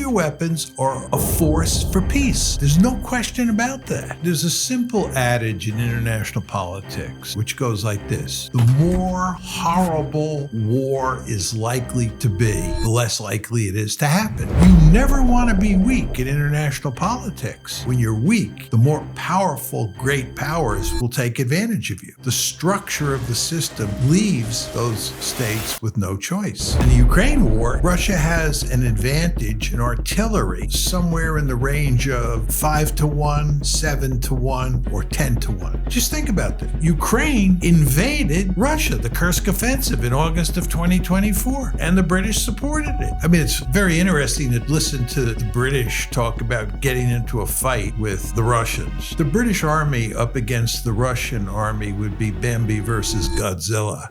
nuclear weapons are a force for peace. There's no question about that. There's a simple adage in international politics which goes like this: the more horrible war is likely to be, the less likely it is to happen. You never want to be weak in international politics. When you're weak, the more powerful great powers will take advantage of you. The structure of the system leaves those states with no choice. In the Ukraine war, Russia has an advantage in artillery somewhere in the range of 5-1, 7-1, or 10-1. Just think about that. Ukraine invaded Russia, the Kursk offensive in August of 2024, and the British supported it. I mean, it's very interesting to listen to the British talk about getting into a fight with the Russians. The British army up against the Russian army would be Bambi versus Godzilla.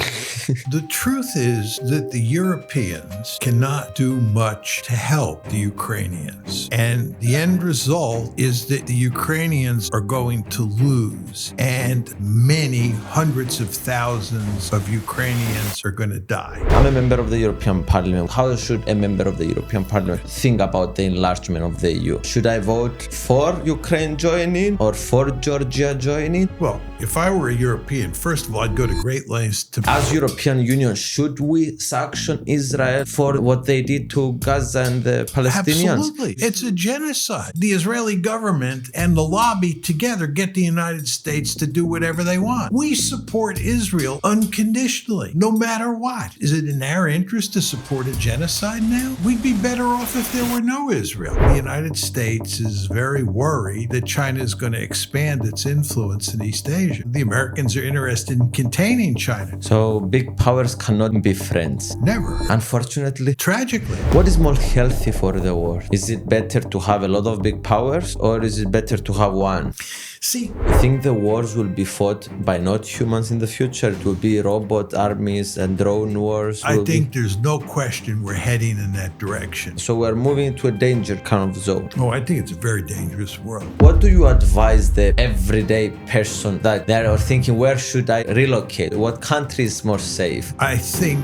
The truth is that the Europeans cannot do much to help the Ukrainians. And the end result is that the Ukrainians are going to lose, and many hundreds of thousands of Ukrainians are going to die. I'm a member of the European Parliament. How should a member of the European Parliament think about the enlargement of the EU? Should I vote for Ukraine joining or for Georgia joining? Well, if I were a European, first of all, I'd go to great lengths to... As European Union, should we sanction Israel for what they did to Gaza and the Palestinians? Absolutely. It's a genocide. The Israeli government and the lobby together get the United States to do whatever they want. We support Israel unconditionally, no matter what. Is it in our interest to support a genocide now? We'd be better off if there were no Israel. The United States is very worried that China is going to expand its influence in East Asia. The Americans are interested in containing China. So big powers cannot be friends. Never. Unfortunately. Tragically. What is more healthy for the world? Is it better to have a lot of big powers, or is it better to have one? See, I think the wars will be fought by not humans in the future. It will be robot armies and drone wars. I think there's no question we're heading in that direction. So we're moving into a danger kind of zone. Oh, I think it's a very dangerous world. What do you advise the everyday person that they are thinking, where should I relocate? What country is more safe? I think...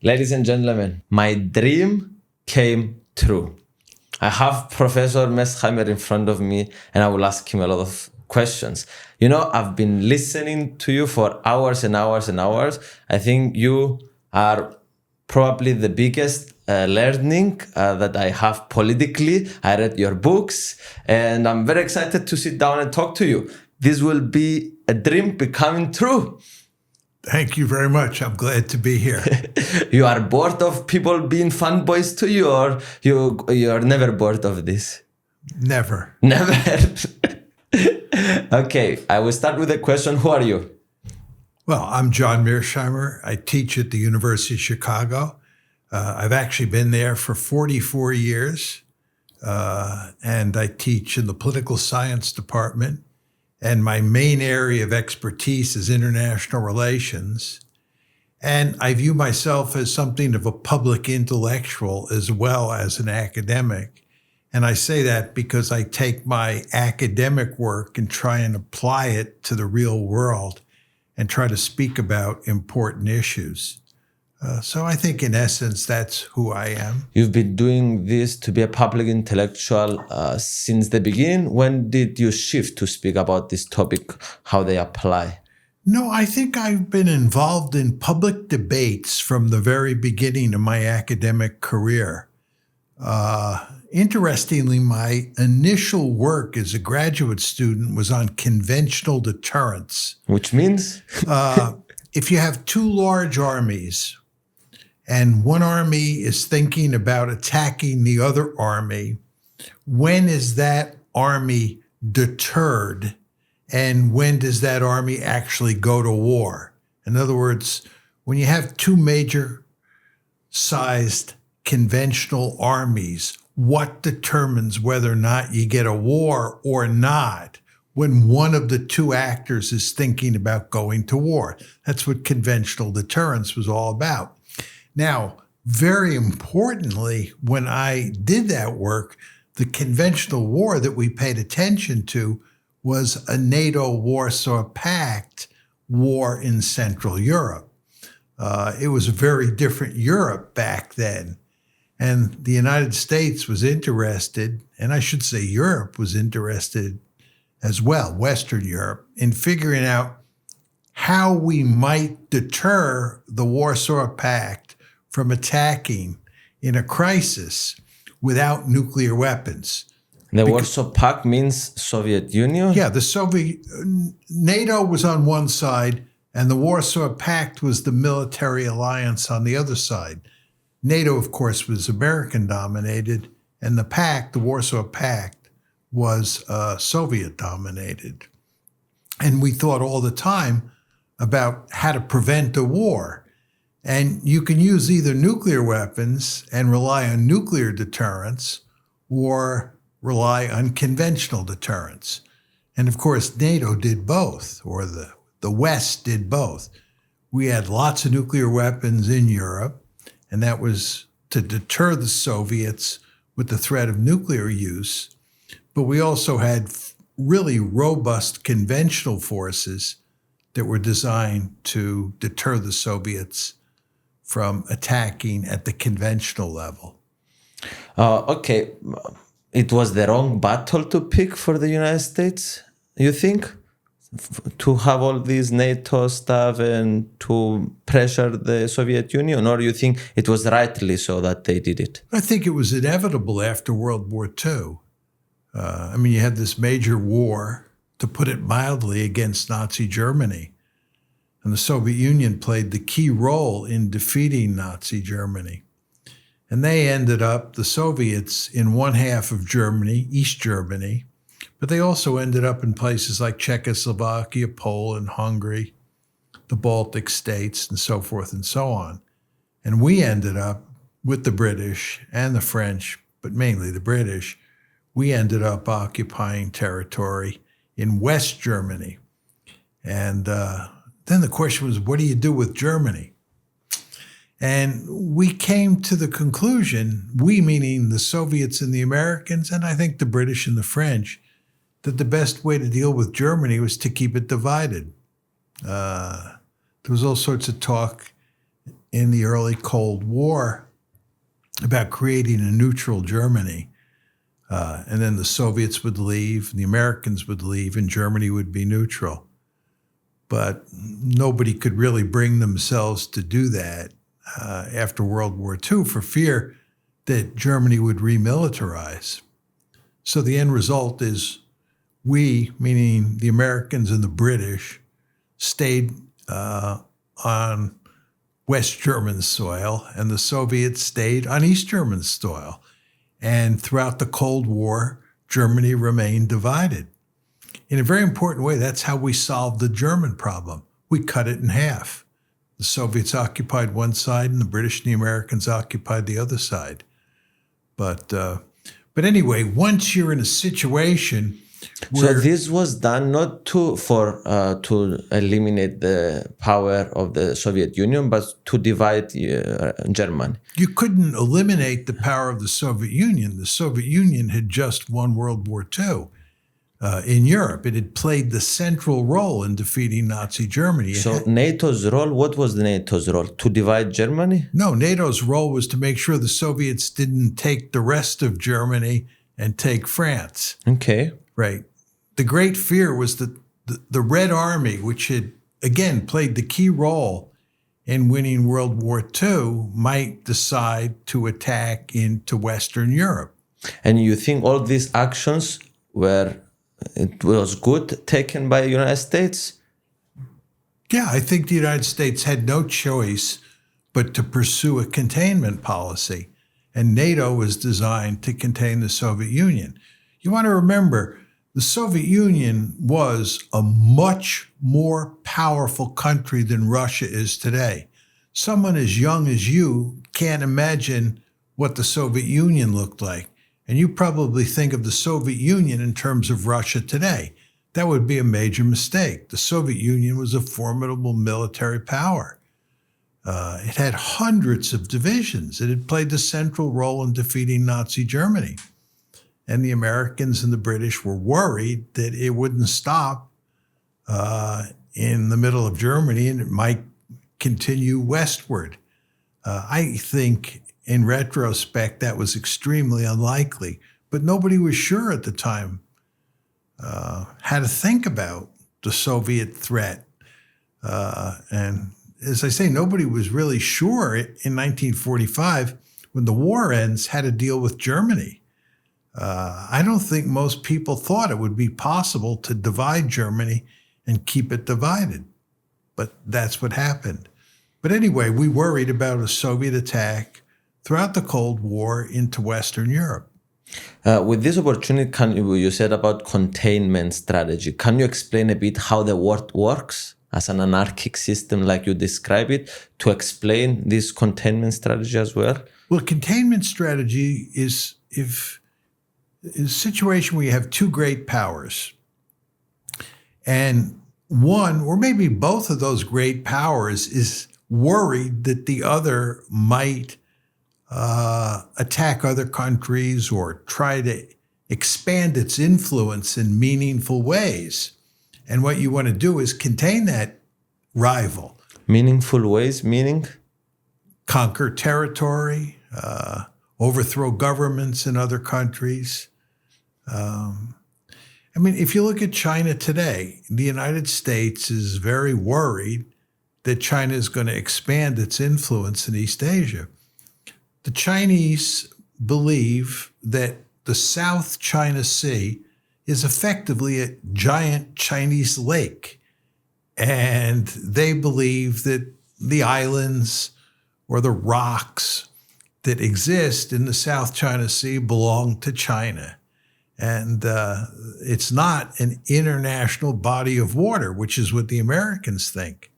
Ladies and gentlemen, my dream came true. I have Professor Mearsheimer in front of me, and I will ask him a lot of questions. You know, I've been listening to you for hours and hours and hours. I think you are probably the biggest learning that I have politically. I read your books, and I'm very excited to sit down and talk to you. This will be a dream becoming true. Thank you very much. I'm glad to be here. You are bored of people being fanboys to you, or you are never bored of this? Never. Never? Okay, I will start with a question. Who are you? Well, I'm John Mearsheimer. I teach at the University of Chicago. I've actually been there for 44 years, and I teach in the political science department. And my main area of expertise is international relations. And I view myself as something of a public intellectual as well as an academic. And I say that because I take my academic work and try and apply it to the real world and try to speak about important issues. So I think in essence, that's who I am. You've been doing this to be a public intellectual since the beginning. When did you shift to speak about this topic, how they apply? No, I think I've been involved in public debates from the very beginning of my academic career. Interestingly, my initial work as a graduate student was on conventional deterrence. Which means? If you have two large armies, and one army is thinking about attacking the other army, when is that army deterred, and when does that army actually go to war? In other words, when you have two major-sized conventional armies, what determines whether or not you get a war or not when one of the two actors is thinking about going to war? That's what conventional deterrence was all about. Now, very importantly, when I did that work, the conventional war that we paid attention to was a NATO-Warsaw Pact war in Central Europe. It was a very different Europe back then. And the United States was interested, and I should say Europe was interested as well, Western Europe, in figuring out how we might deter the Warsaw Pact from attacking in a crisis without nuclear weapons. The Warsaw Pact means Soviet Union? Yeah, NATO was on one side, and the Warsaw Pact was the military alliance on the other side. NATO, of course, was American-dominated, and the Warsaw Pact, was Soviet-dominated. And we thought all the time about how to prevent a war. And you can use either nuclear weapons and rely on nuclear deterrence or rely on conventional deterrence. And of course, NATO did both, or the West did both. We had lots of nuclear weapons in Europe, and that was to deter the Soviets with the threat of nuclear use. But we also had really robust conventional forces that were designed to deter the Soviets from attacking at the conventional level. Okay. It was the wrong battle to pick for the United States, you think? To have all this NATO stuff and to pressure the Soviet Union? Or you think it was rightly so that they did it? I think it was inevitable after World War II. You had this major war, to put it mildly, against Nazi Germany. And the Soviet Union played the key role in defeating Nazi Germany. And they ended up, the Soviets, in one half of Germany, East Germany, but they also ended up in places like Czechoslovakia, Poland, Hungary, the Baltic states, and so forth and so on. And we ended up, with the British and the French, but mainly the British, we ended up occupying territory in West Germany. And then the question was, what do you do with Germany? And we came to the conclusion, we meaning the Soviets and the Americans, and I think the British and the French, that the best way to deal with Germany was to keep it divided. There was all sorts of talk in the early Cold War about creating a neutral Germany. And then the Soviets would leave, the Americans would leave, and Germany would be neutral. But nobody could really bring themselves to do that after World War II for fear that Germany would remilitarize. So the end result is we, meaning the Americans and the British, stayed on West German soil, and the Soviets stayed on East German soil. And throughout the Cold War, Germany remained divided. In a very important way, that's how we solved the German problem. We cut it in half. The Soviets occupied one side, and the British and the Americans occupied the other side. But anyway, once you're in a situation where... So this was done not to eliminate the power of the Soviet Union, but to divide Germany. You couldn't eliminate the power of the Soviet Union. The Soviet Union had just won World War II. In Europe, it had played the central role in defeating Nazi Germany. So NATO's role, what was NATO's role? To divide Germany? No, NATO's role was to make sure the Soviets didn't take the rest of Germany and take France. Okay. Right. The great fear was that the Red Army, which had, again, played the key role in winning World War II, might decide to attack into Western Europe. And you think all these actions it was good taken by the United States? Yeah, I think the United States had no choice but to pursue a containment policy. And NATO was designed to contain the Soviet Union. You want to remember, the Soviet Union was a much more powerful country than Russia is today. Someone as young as you can't imagine what the Soviet Union looked like. And you probably think of the Soviet Union in terms of Russia today. That would be a major mistake. The Soviet Union was a formidable military power. It had hundreds of divisions. It had played the central role in defeating Nazi Germany. And the Americans and the British were worried that it wouldn't stop in the middle of Germany and it might continue westward. I think in retrospect, that was extremely unlikely. But nobody was sure at the time how to think about the Soviet threat. And as I say, nobody was really sure in 1945, when the war ends, how to deal with Germany. I don't think most people thought it would be possible to divide Germany and keep it divided. But that's what happened. But anyway, we worried about a Soviet attack throughout the Cold War into Western Europe. With this opportunity, you said about containment strategy. Can you explain a bit how the world works as an anarchic system like you describe it, to explain this containment strategy as well? Well, containment strategy is a situation where you have two great powers. And one, or maybe both of those great powers, is worried that the other might attack other countries or try to expand its influence in meaningful ways. And what you want to do is contain that rival. Meaningful ways, meaning? Conquer territory, overthrow governments in other countries. I mean, if you look at China today, the United States is very worried that China is going to expand its influence in East Asia. The Chinese believe that the South China Sea is effectively a giant Chinese lake. And they believe that the islands or the rocks that exist in the South China Sea belong to China. And it's not an international body of water, which is what the Americans think.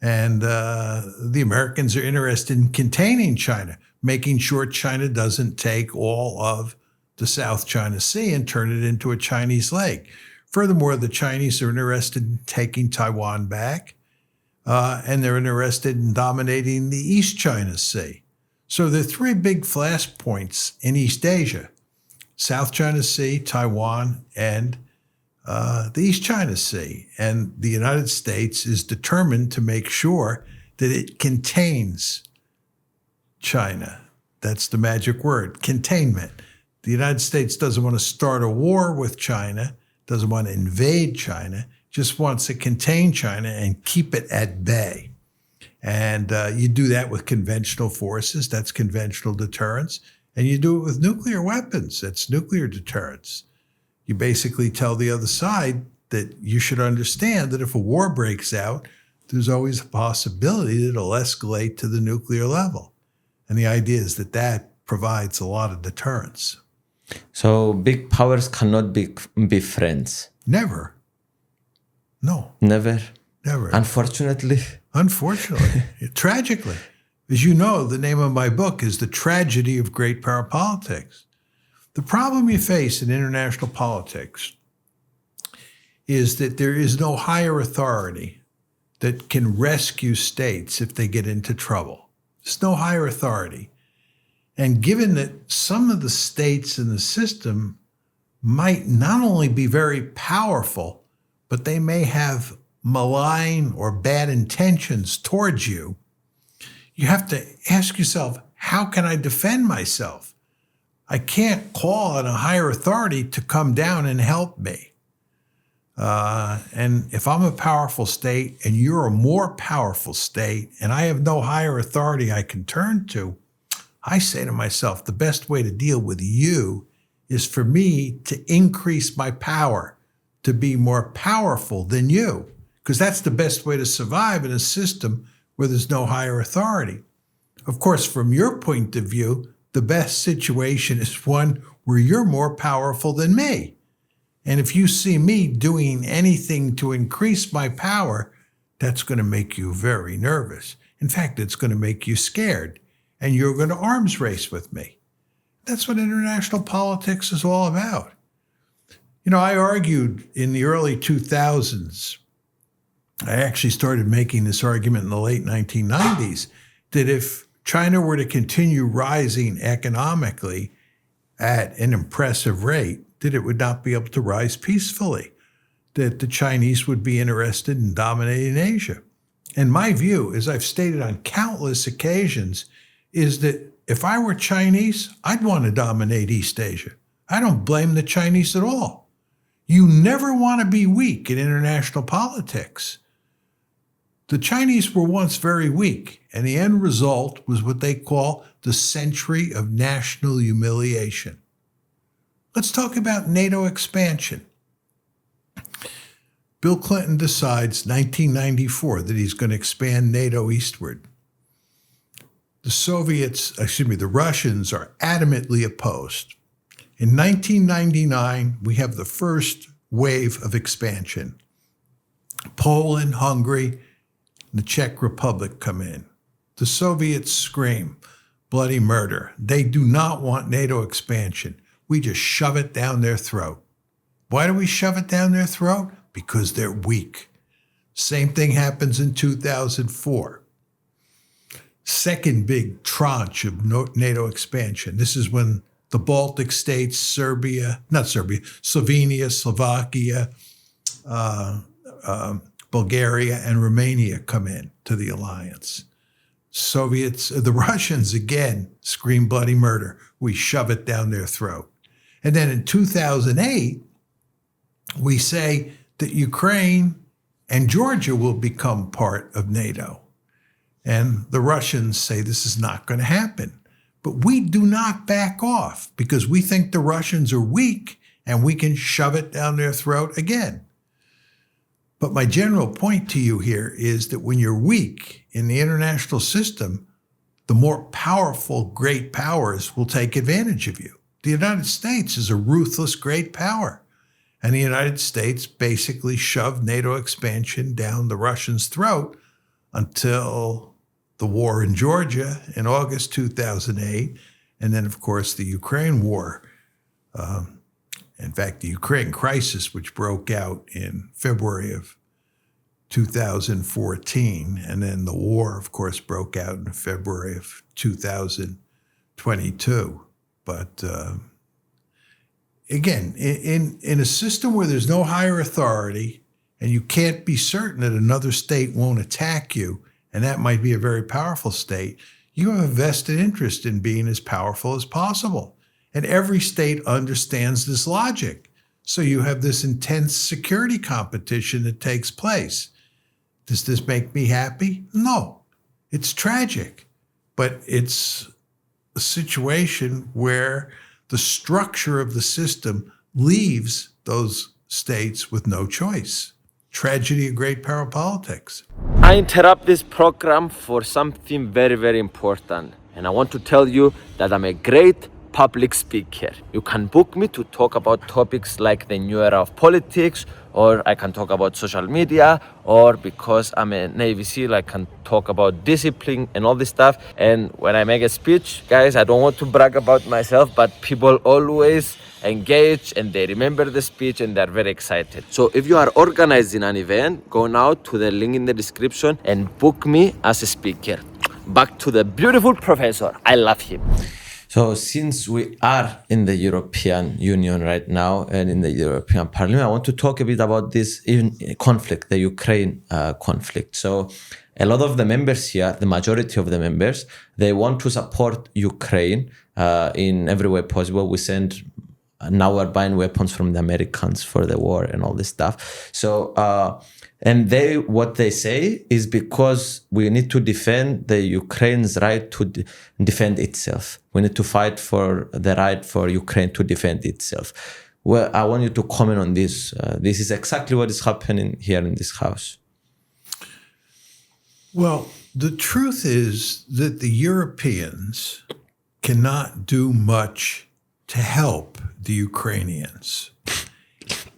And the Americans are interested in containing China, making sure China doesn't take all of the South China Sea and turn it into a Chinese lake. Furthermore, the Chinese are interested in taking Taiwan back, and they're interested in dominating the East China Sea. So there are three big flashpoints in East Asia: South China Sea, Taiwan, and the East China Sea. And the United States is determined to make sure that it contains China. That's the magic word, containment. The United States doesn't want to start a war with China, doesn't want to invade China, just wants to contain China and keep it at bay. And you do that with conventional forces, that's conventional deterrence. And you do it with nuclear weapons, that's nuclear deterrence. You basically tell the other side that you should understand that if a war breaks out, there's always a possibility that it'll escalate to the nuclear level. And the idea is that that provides a lot of deterrence. So big powers cannot be friends? Never. No. Never? Never. Unfortunately? Unfortunately. Tragically. As you know, the name of my book is The Tragedy of Great Power Politics. The problem you face in international politics is that there is no higher authority that can rescue states if they get into trouble. There's no higher authority. And given that some of the states in the system might not only be very powerful, but they may have malign or bad intentions towards you, you have to ask yourself, how can I defend myself? I can't call on a higher authority to come down and help me. And if I'm a powerful state and you're a more powerful state and I have no higher authority I can turn to, I say to myself, the best way to deal with you is for me to increase my power, to be more powerful than you, because that's the best way to survive in a system where there's no higher authority. Of course, from your point of view, the best situation is one where you're more powerful than me. And if you see me doing anything to increase my power, that's going to make you very nervous. In fact, it's going to make you scared. And you're going to arms race with me. That's what international politics is all about. You know, I argued in the early 2000s, I actually started making this argument in the late 1990s, that if China were to continue rising economically at an impressive rate, that it would not be able to rise peacefully, that the Chinese would be interested in dominating Asia. And my view, as I've stated on countless occasions, is that if I were Chinese, I'd want to dominate East Asia. I don't blame the Chinese at all. You never want to be weak in international politics. The Chinese were once very weak, and the end result was what they call the century of national humiliation. Let's talk about NATO expansion. Bill Clinton decides 1994 that he's going to expand NATO eastward. The Russians are adamantly opposed. In 1999, we have the first wave of expansion. Poland, Hungary, the Czech Republic come in. The Soviets scream, bloody murder. They do not want NATO expansion. We just shove it down their throat. Why do we shove it down their throat? Because they're weak. Same thing happens in 2004. Second big tranche of NATO expansion. This is when the Baltic states, Slovenia, Slovakia, Bulgaria, and Romania come in to the alliance. The Russians again scream bloody murder. We shove it down their throat. And then in 2008, we say that Ukraine and Georgia will become part of NATO. And the Russians say this is not going to happen. But we do not back off because we think the Russians are weak and we can shove it down their throat again. But my general point to you here is that when you're weak in the international system, the more powerful great powers will take advantage of you. The United States is a ruthless great power. And the United States basically shoved NATO expansion down the Russians' throat until the war in Georgia in August 2008, and then, of course, the Ukraine war. In fact, the Ukraine crisis, which broke out in February of 2014, and then the war, of course, broke out in February of 2022. But again, in a system where there's no higher authority and you can't be certain that another state won't attack you, and that might be a very powerful state, you have a vested interest in being as powerful as possible. And every state understands this logic. So you have this intense security competition that takes place. Does this make me happy? No. It's tragic. But it's a situation where the structure of the system leaves those states with no choice. Tragedy of great power politics. I interrupt this program for something very, very important. And I want to tell you that I'm a great public speaker. You can book me to talk about topics like the new era of politics, or I can talk about social media, or because I'm a Navy SEAL, I can talk about discipline and all this stuff. And when I make a speech, guys, I don't want to brag about myself, but people always engage and they remember the speech and they're very excited. So if you are organizing an event, go now to the link in the description and book me as a speaker. Back to the beautiful professor. I love him. So since we are in the European Union right now and in the European Parliament, I want to talk a bit about this conflict, the Ukraine conflict. So a lot of the members here, the majority of the members, they want to support Ukraine in every way possible. We send now we're buying weapons from the Americans for the war and all this stuff. So, and what they say is because we need to defend the Ukraine's right to defend itself. We need to fight for the right for Ukraine to defend itself. Well, I want you to comment on this. This is exactly what is happening here in this house. Well, the truth is that the Europeans cannot do much to help the Ukrainians.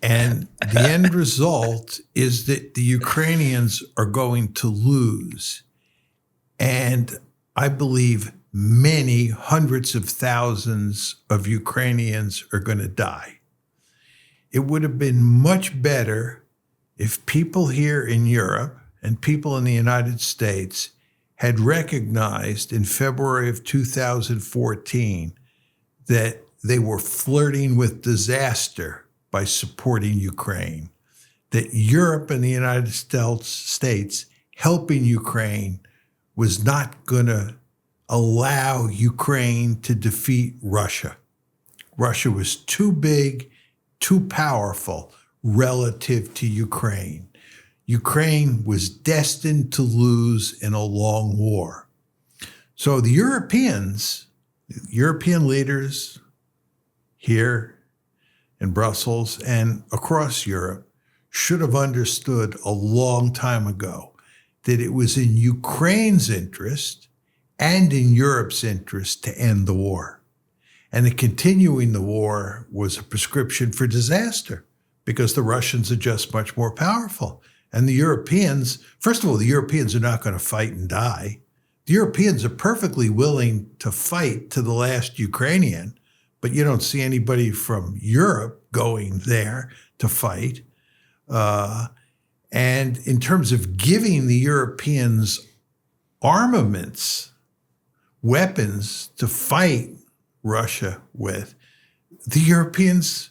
And the end result is that the Ukrainians are going to lose. And I believe many hundreds of thousands of Ukrainians are going to die. It would have been much better if people here in Europe and people in the United States had recognized in February of 2014 that they were flirting with disaster by supporting Ukraine, that Europe and the United States helping Ukraine was not going to allow Ukraine to defeat Russia. Russia was too big, too powerful relative to Ukraine. Ukraine was destined to lose in a long war. So the European leaders here in Brussels and across Europe should have understood a long time ago that it was in Ukraine's interest and in Europe's interest to end the war. And that continuing the war was a prescription for disaster because the Russians are just much more powerful. And the Europeans, first of all, the Europeans are not going to fight and die. The Europeans are perfectly willing to fight to the last Ukrainian, but you don't see anybody from Europe going there to fight. And in terms of giving the Europeans armaments, weapons to fight Russia with, the Europeans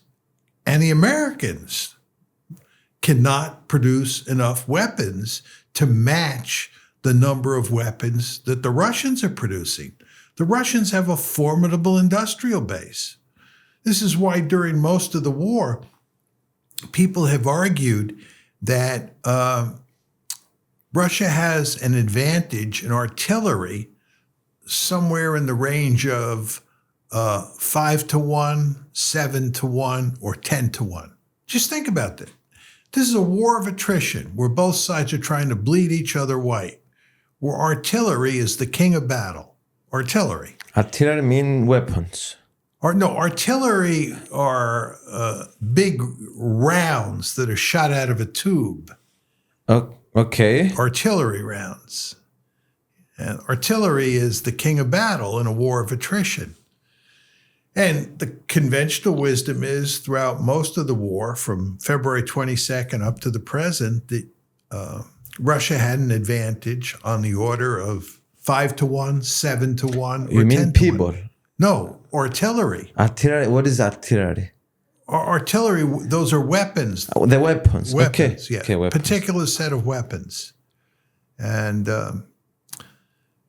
and the Americans cannot produce enough weapons to match the number of weapons that the Russians are producing. The Russians have a formidable industrial base. This is why during most of the war, people have argued that Russia has an advantage in artillery somewhere in the range of 5-1, 7-1, or 10-1. Just think about that. This is a war of attrition where both sides are trying to bleed each other white, where artillery is the king of battle. Artillery. Artillery mean weapons. Artillery are big rounds that are shot out of a tube. Okay. Artillery rounds. And artillery is the king of battle in a war of attrition. And the conventional wisdom is throughout most of the war, from February 22nd up to the present, that Russia had an advantage on the order of 5-1, 7-1, or 10-1. You mean people? No, artillery. Artillery. What is artillery? Artillery, those are weapons. The weapons. Weapons, okay. Yeah. Okay, weapons. Particular set of weapons. And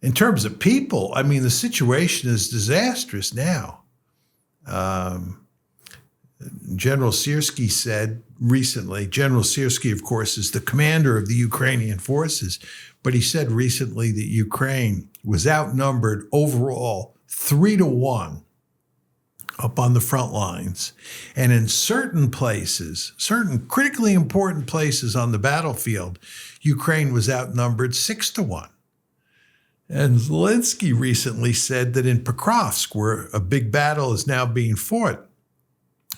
in terms of people, I mean, the situation is disastrous now. General Syrskyi said recently, General Syrskyi, of course, is the commander of the Ukrainian forces, but he said recently that Ukraine was outnumbered overall 3-1 up on the front lines. And in certain places, certain critically important places on the battlefield, Ukraine was outnumbered 6-1. And Zelensky recently said that in Pokrovsk, where a big battle is now being fought,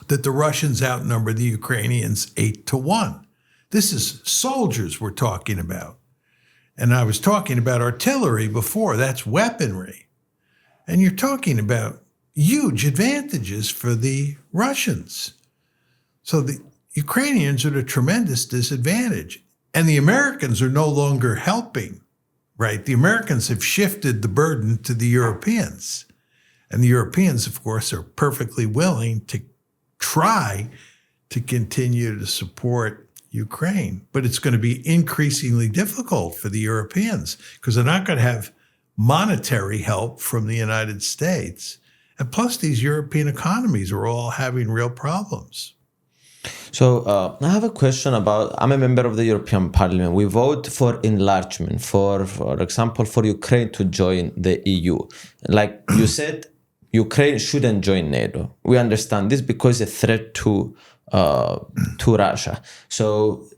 that the Russians outnumber the Ukrainians 8-1. This is soldiers we're talking about. And I was talking about artillery before. That's weaponry. And you're talking about huge advantages for the Russians. So the Ukrainians are at a tremendous disadvantage. And the Americans are no longer helping, right? The Americans have shifted the burden to the Europeans. And the Europeans, of course, are perfectly willing to try to continue to support Ukraine. But it's going to be increasingly difficult for the Europeans because they're not going to have monetary help from the United States. And plus, these European economies are all having real problems. So I have a question about, I'm a member of the European Parliament. We vote for enlargement, for example, for Ukraine to join the EU. Like you said, Ukraine shouldn't join NATO. We understand this because it's a threat to Russia. So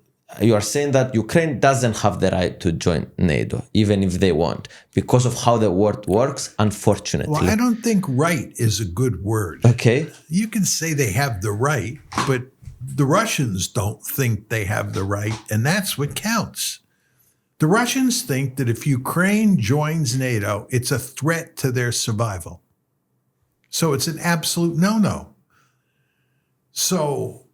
you are saying that Ukraine doesn't have the right to join NATO, even if they want, because of how the world works, unfortunately. Well, I don't think right is a good word. Okay. You can say they have the right, but the Russians don't think they have the right, and that's what counts. The Russians think that if Ukraine joins NATO, it's a threat to their survival. So it's an absolute no-no. So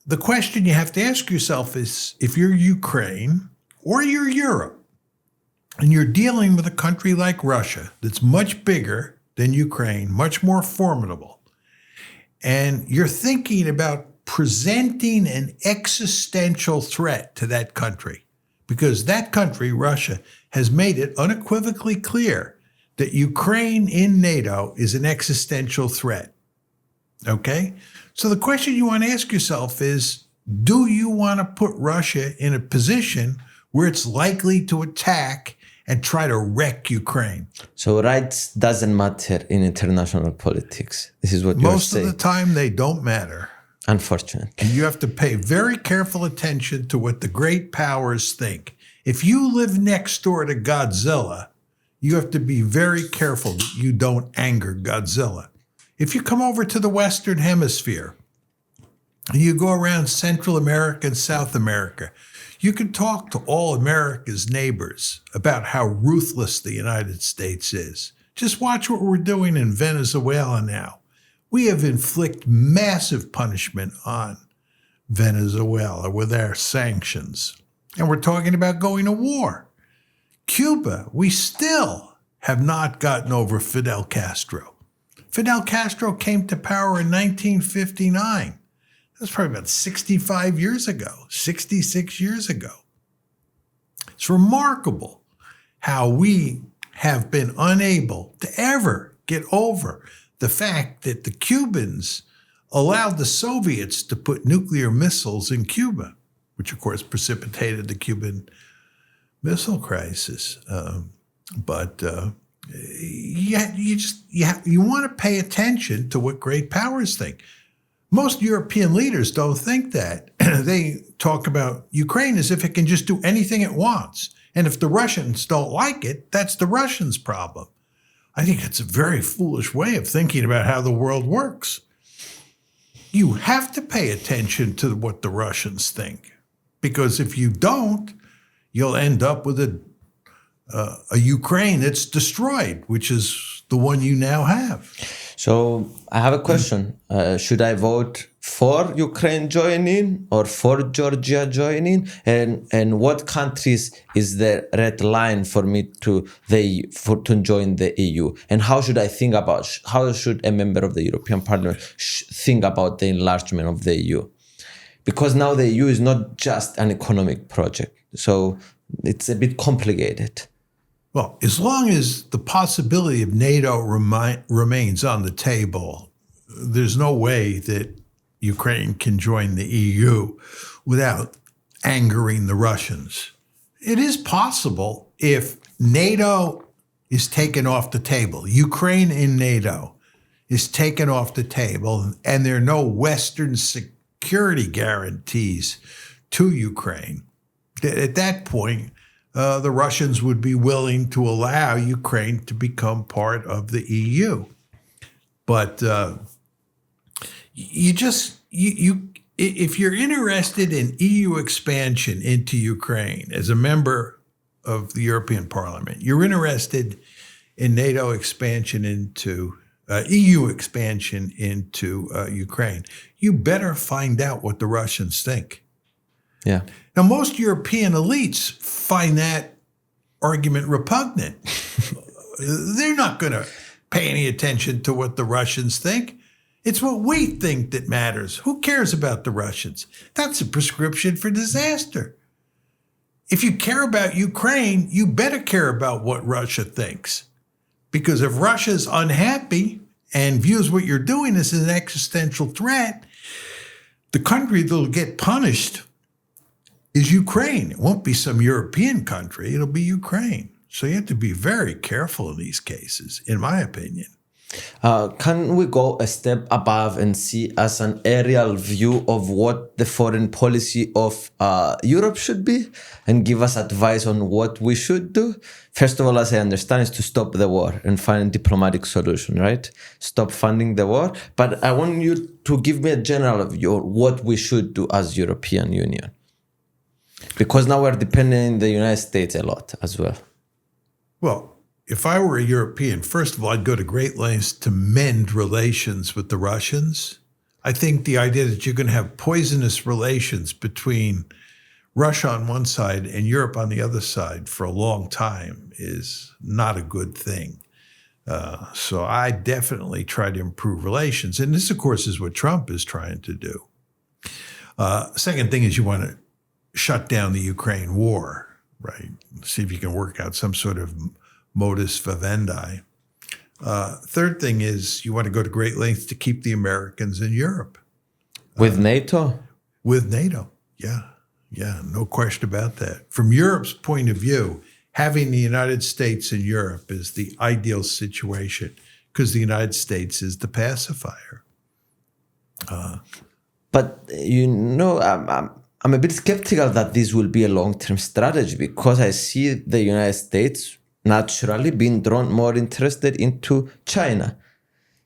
the question you have to ask yourself is, if you're Ukraine or you're Europe, and you're dealing with a country like Russia that's much bigger than Ukraine, much more formidable, and you're thinking about presenting an existential threat to that country, because that country, Russia, has made it unequivocally clear that Ukraine in NATO is an existential threat. Okay? So the question you want to ask yourself is, do you want to put Russia in a position where it's likely to attack and try to wreck Ukraine? So rights doesn't matter in international politics. This is what you're saying. Most of the time, they don't matter. Unfortunately. And you have to pay very careful attention to what the great powers think. If you live next door to Godzilla, you have to be very careful that you don't anger Godzilla. If you come over to the Western Hemisphere, and you go around Central America and South America, you can talk to all America's neighbors about how ruthless the United States is. Just watch what we're doing in Venezuela now. We have inflicted massive punishment on Venezuela with our sanctions. And we're talking about going to war. Cuba, we still have not gotten over Fidel Castro. Fidel Castro came to power in 1959. That's probably about 65 years ago, 66 years ago. It's remarkable how we have been unable to ever get over the fact that the Cubans allowed the Soviets to put nuclear missiles in Cuba, which of course precipitated the Cuban Missile Crisis. You want to pay attention to what great powers think. Most European leaders don't think that. They talk about Ukraine as if it can just do anything it wants. And if the Russians don't like it, that's the Russians' problem. I think it's a very foolish way of thinking about how the world works. You have to pay attention to what the Russians think. Because if you don't, you'll end up with a Ukraine that's destroyed, which is the one you now have. So I have a question. Should I vote for Ukraine joining or for Georgia joining? And what countries is the red line for me to join the EU? And how should I think about, how should a member of the European Parliament think about the enlargement of the EU? Because now the EU is not just an economic project. So it's a bit complicated. Well, as long as the possibility of NATO remains on the table, there's no way that Ukraine can join the EU without angering the Russians. It is possible if NATO is taken off the table, Ukraine in NATO is taken off the table, and there are no Western security guarantees to Ukraine. At that point, the Russians would be willing to allow Ukraine to become part of the EU. But if you're interested in EU expansion into Ukraine as a member of the European Parliament, you're interested in NATO expansion into EU expansion into Ukraine, you better find out what the Russians think. Yeah. Now, most European elites find that argument repugnant. They're not going to pay any attention to what the Russians think. It's what we think that matters. Who cares about the Russians? That's a prescription for disaster. If you care about Ukraine, you better care about what Russia thinks. Because if Russia's unhappy and views what you're doing as an existential threat, the country that'll get punished is Ukraine. It won't be some European country. It'll be Ukraine. So you have to be very careful in these cases, in my opinion. Can we go a step above and see as an aerial view of what the foreign policy of Europe should be and give us advice on what we should do? First of all, as I understand, is to stop the war and find a diplomatic solution, right? Stop funding the war. But I want you to give me a general view of what we should do as European Union. Because now we're depending on the United States a lot as well. Well, if I were a European, first of all, I'd go to great lengths to mend relations with the Russians. I think the idea that you're going to have poisonous relations between Russia on one side and Europe on the other side for a long time is not a good thing. So I definitely try to improve relations. And this, of course, is what Trump is trying to do. Second thing is you want to shut down the Ukraine war, right? See if you can work out some sort of modus vivendi. Third thing is you want to go to great lengths to keep the Americans in Europe. With NATO? With NATO, yeah, no question about that. From Europe's point of view, having the United States in Europe is the ideal situation because the United States is the pacifier. But, I'm a bit skeptical that this will be a long-term strategy because I see the United States naturally being drawn more interested into China.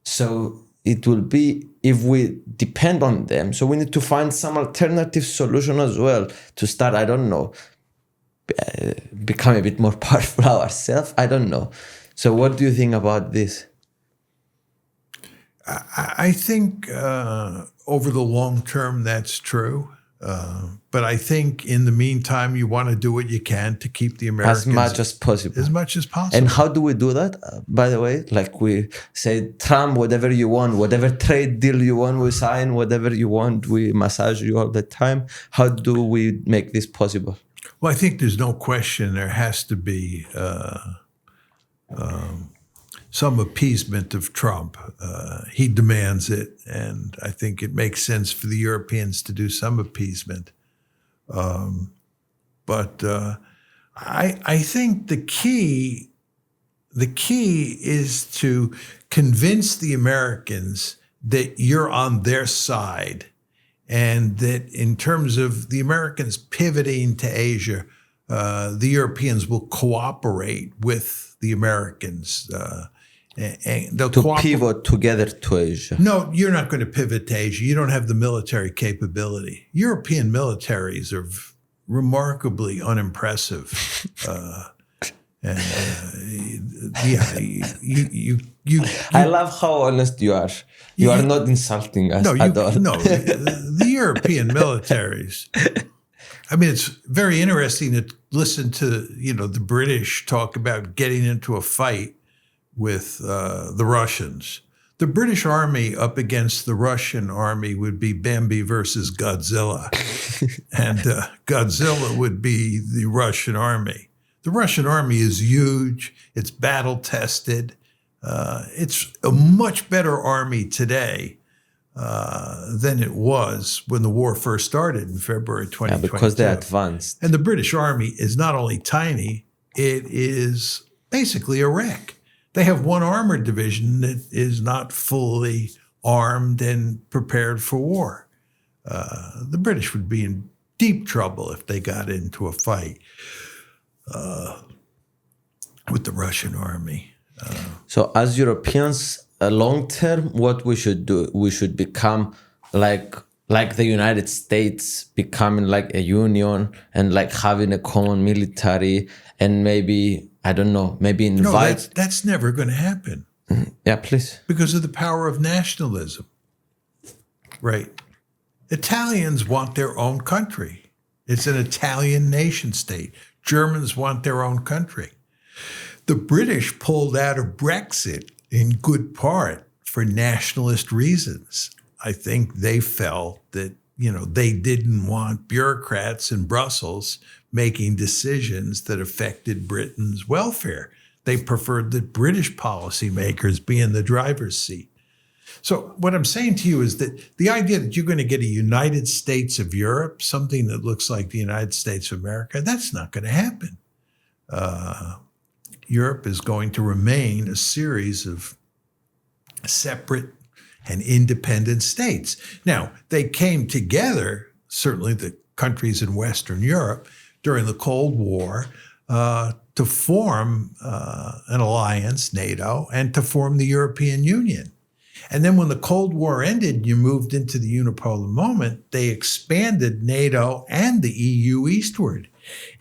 So it will be, if we depend on them, so we need to find some alternative solution as well to start, I don't know, become a bit more powerful ourselves. I don't know. So what do you think about this? I think over the long term, that's true. But I think in the meantime, you want to do what you can to keep the Americans... As much as possible. As much as possible. And how do we do that, by the way? Like we say, Trump, whatever you want, whatever trade deal you want, we sign, whatever you want, we massage you all the time. How do we make this possible? Well, I think there's no question there has to be some appeasement of Trump. He demands it, and I think it makes sense for the Europeans to do some appeasement. But I think the key is to convince the Americans that you're on their side, and that in terms of the Americans pivoting to Asia, the Europeans will cooperate with the Americans. And they'll pivot together to Asia. No, you're not going to pivot to Asia. You don't have the military capability. European militaries are remarkably unimpressive. I love how honest you are. You are not insulting us at all. No, the European militaries. I mean, it's very interesting to listen to, the British talk about getting into a fight with the Russians. The British army up against the Russian army would be Bambi versus Godzilla. And Godzilla would be the Russian army. The Russian army is huge. It's battle-tested. It's a much better army today than it was when the war first started in February 2022. Yeah, because they're advanced. And the British army is not only tiny, it is basically a wreck. They have one armored division that is not fully armed and prepared for war. The British would be in deep trouble if they got into a fight with the Russian army. So as Europeans, long term, what we should do, we should become like the United States, becoming like a union and like having a common military and maybe, I don't know, maybe invite... No, that's never going to happen. Yeah, please. Because of the power of nationalism. Right. Italians want their own country. It's an Italian nation state. Germans want their own country. The British pulled out of Brexit in good part for nationalist reasons. I think they felt that, they didn't want bureaucrats in Brussels making decisions that affected Britain's welfare. They preferred that British policymakers be in the driver's seat. So what I'm saying to you is that the idea that you're going to get a United States of Europe, something that looks like the United States of America, that's not going to happen. Europe is going to remain a series of separate and independent states. Now, they came together, certainly the countries in Western Europe, during the Cold War, to form an alliance, NATO, and to form the European Union. And then when the Cold War ended, you moved into the unipolar moment, they expanded NATO and the EU eastward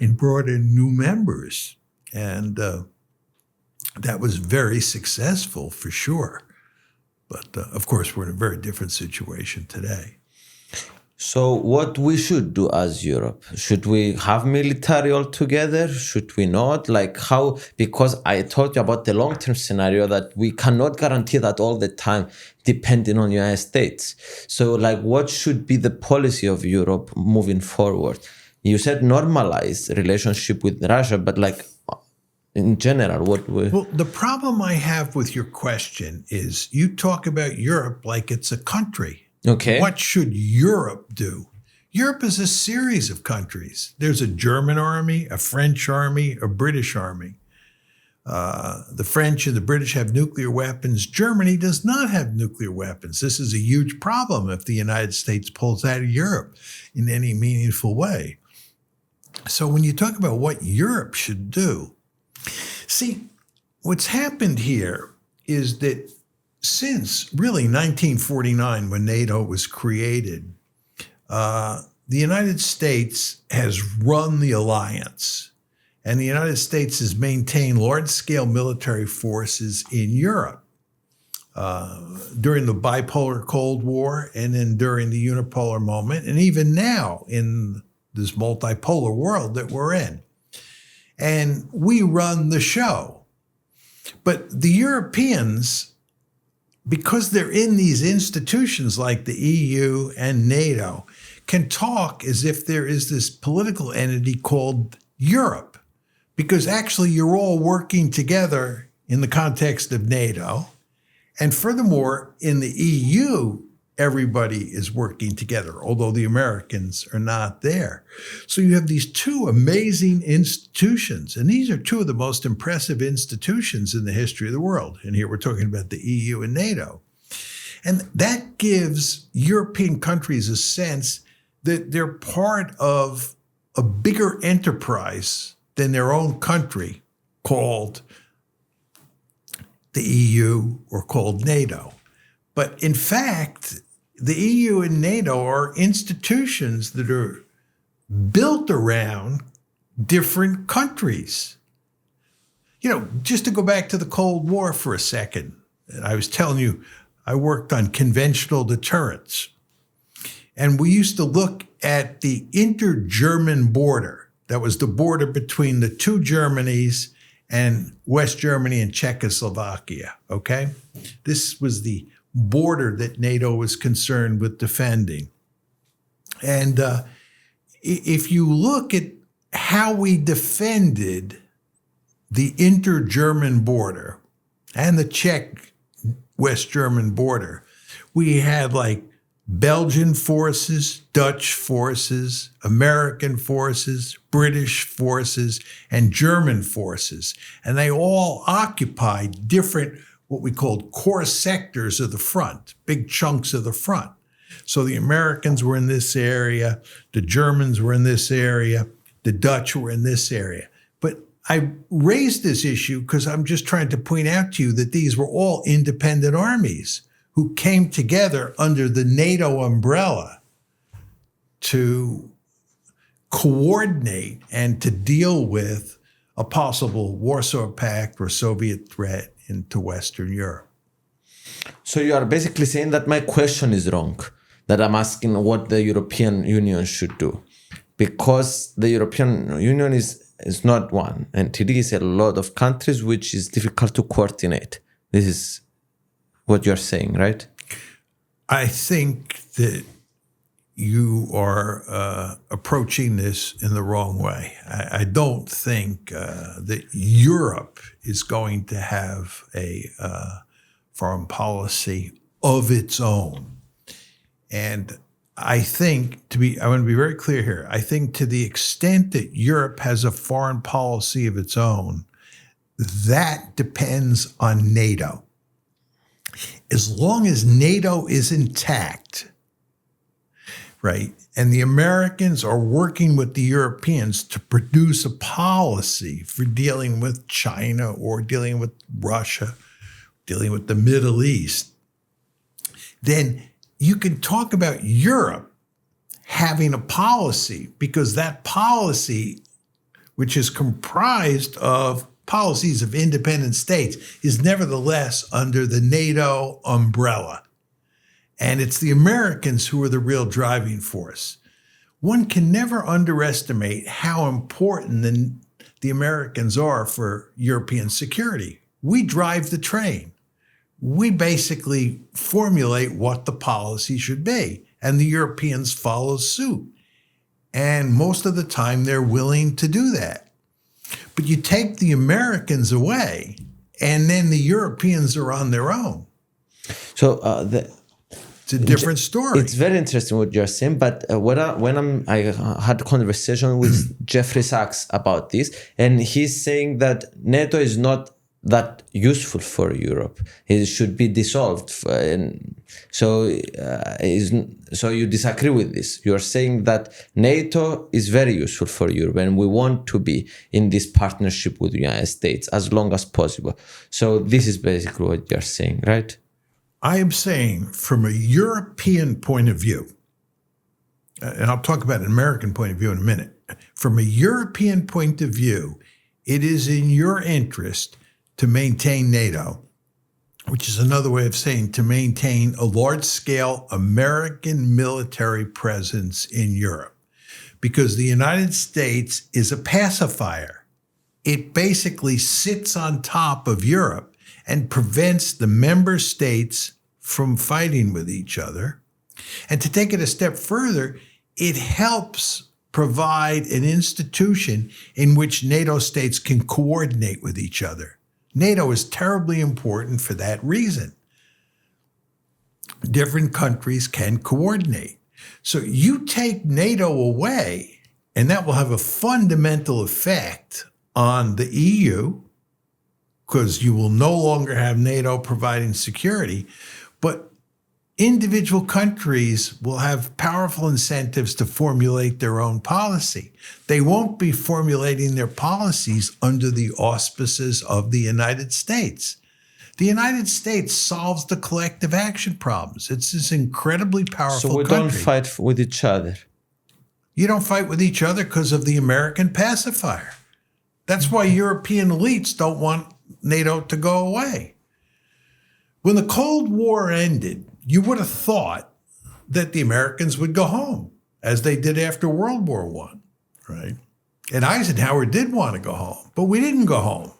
and brought in new members. And that was very successful, for sure. But of course, we're in a very different situation today. So what we should do as Europe? Should we have military altogether? Should we not? Like how? Because I told you about the long-term scenario that we cannot guarantee that all the time, depending on the United States. So like what should be the policy of Europe moving forward? You said normalize relationship with Russia, but like in general? Well, the problem I have with your question is you talk about Europe like it's a country. Okay. What should Europe do? Europe is a series of countries. There's a German army, a French army, a British army. The French and the British have nuclear weapons. Germany does not have nuclear weapons. This is a huge problem if the United States pulls out of Europe in any meaningful way. So when you talk about what Europe should do, see, what's happened here is that since really 1949, when NATO was created, the United States has run the alliance. And the United States has maintained large-scale military forces in Europe during the bipolar Cold War and then during the unipolar moment, and even now in this multipolar world that we're in. And we run the show. But the Europeans, because they're in these institutions like the EU and NATO, can talk as if there is this political entity called Europe. Because actually you're all working together in the context of NATO. And furthermore, in the EU, everybody is working together, although the Americans are not there. So you have these two amazing institutions, and these are two of the most impressive institutions in the history of the world. And here we're talking about the EU and NATO. And that gives European countries a sense that they're part of a bigger enterprise than their own country, called the EU or called NATO. But in fact, the EU and NATO are institutions that are built around different countries. You know, just to go back to the Cold War for a second, I was telling you, I worked on conventional deterrence. And we used to look at the inter-German border. That was the border between the two Germanys and West Germany and Czechoslovakia, okay? This was the border that NATO was concerned with defending. And if you look at how we defended the inter-German border and the Czech-West German border, we had like Belgian forces, Dutch forces, American forces, British forces, and German forces. And they all occupied different, what we called core sectors of the front, big chunks of the front. So the Americans were in this area, the Germans were in this area, the Dutch were in this area. But I raised this issue because I'm just trying to point out to you that these were all independent armies who came together under the NATO umbrella to coordinate and to deal with a possible Warsaw Pact or Soviet threat into Western Europe. So you are basically saying that my question is wrong, that I'm asking what the European Union should do. Because the European Union is not one entity, it's a lot of countries which is difficult to coordinate. This is what you're saying, right? I think that you are approaching this in the wrong way. I don't think that Europe is going to have a foreign policy of its own. And I think, I want to be very clear here, I think to the extent that Europe has a foreign policy of its own, that depends on NATO. As long as NATO is intact, right, and the Americans are working with the Europeans to produce a policy for dealing with China or dealing with Russia, dealing with the Middle East, then you can talk about Europe having a policy, because that policy, which is comprised of policies of independent states, is nevertheless under the NATO umbrella. And it's the Americans who are the real driving force. One can never underestimate how important the Americans are for European security. We drive the train. We basically formulate what the policy should be, and the Europeans follow suit. And most of the time, they're willing to do that. But you take the Americans away, and then the Europeans are on their own. So it's a different story. It's very interesting what you're saying, but I had a conversation with Jeffrey Sachs about this, and he's saying that NATO is not that useful for Europe. It should be dissolved. So you disagree with this. You're saying that NATO is very useful for Europe, and we want to be in this partnership with the United States as long as possible. So this is basically what you're saying, right? I am saying from a European point of view, and I'll talk about an American point of view in a minute. From a European point of view, it is in your interest to maintain NATO, which is another way of saying to maintain a large-scale American military presence in Europe, because the United States is a pacifier. It basically sits on top of Europe and prevents the member states from fighting with each other. And to take it a step further, it helps provide an institution in which NATO states can coordinate with each other. NATO is terribly important for that reason. Different countries can coordinate. So you take NATO away, and that will have a fundamental effect on the EU, because you will no longer have NATO providing security, but individual countries will have powerful incentives to formulate their own policy. They won't be formulating their policies under the auspices of the United States. The United States solves the collective action problems. It's this incredibly powerful country. So we don't fight with each other. You don't fight with each other because of the American pacifier. That's why European elites don't want NATO to go away. When the Cold War ended, you would have thought that the Americans would go home, as they did after World War I, right? And Eisenhower did want to go home, but we didn't go home.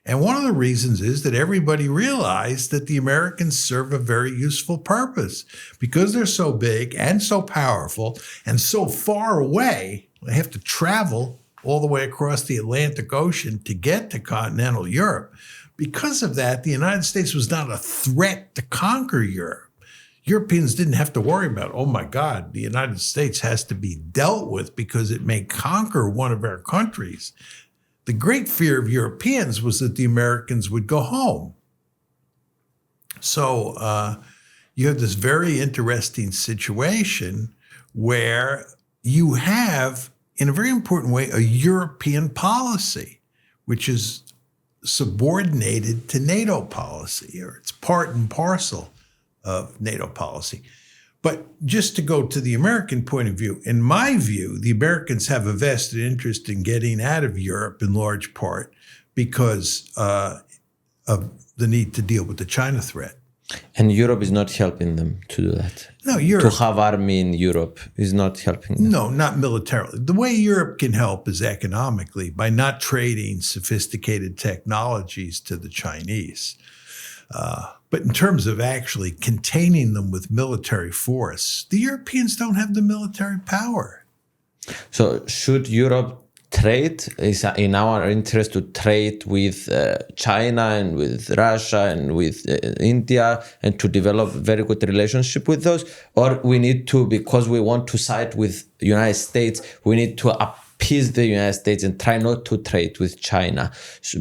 And one of the reasons is that everybody realized that the Americans serve a very useful purpose. Because they're so big and so powerful and so far away, they have to travel all the way across the Atlantic Ocean to get to continental Europe. Because of that, the United States was not a threat to conquer Europe. Europeans didn't have to worry about, oh my God, the United States has to be dealt with because it may conquer one of our countries. The great fear of Europeans was that the Americans would go home. So you have this very interesting situation where you have, in a very important way, a European policy, which is subordinated to NATO policy, or it's part and parcel of NATO policy. But just to go to the American point of view, in my view, the Americans have a vested interest in getting out of Europe in large part because of the need to deal with the China threat. And Europe is not helping them to do that. No, Europe. To have army in Europe is not helping them. No, not militarily. The way Europe can help is economically, by not trading sophisticated technologies to the Chinese. But in terms of actually containing them with military force, the Europeans don't have the military power. So should Europe trade? Is in our interest to trade with China and with Russia and with India and to develop very good relationship with those? Or we need to, because we want to side with the United States, we need to appease the United States and try not to trade with China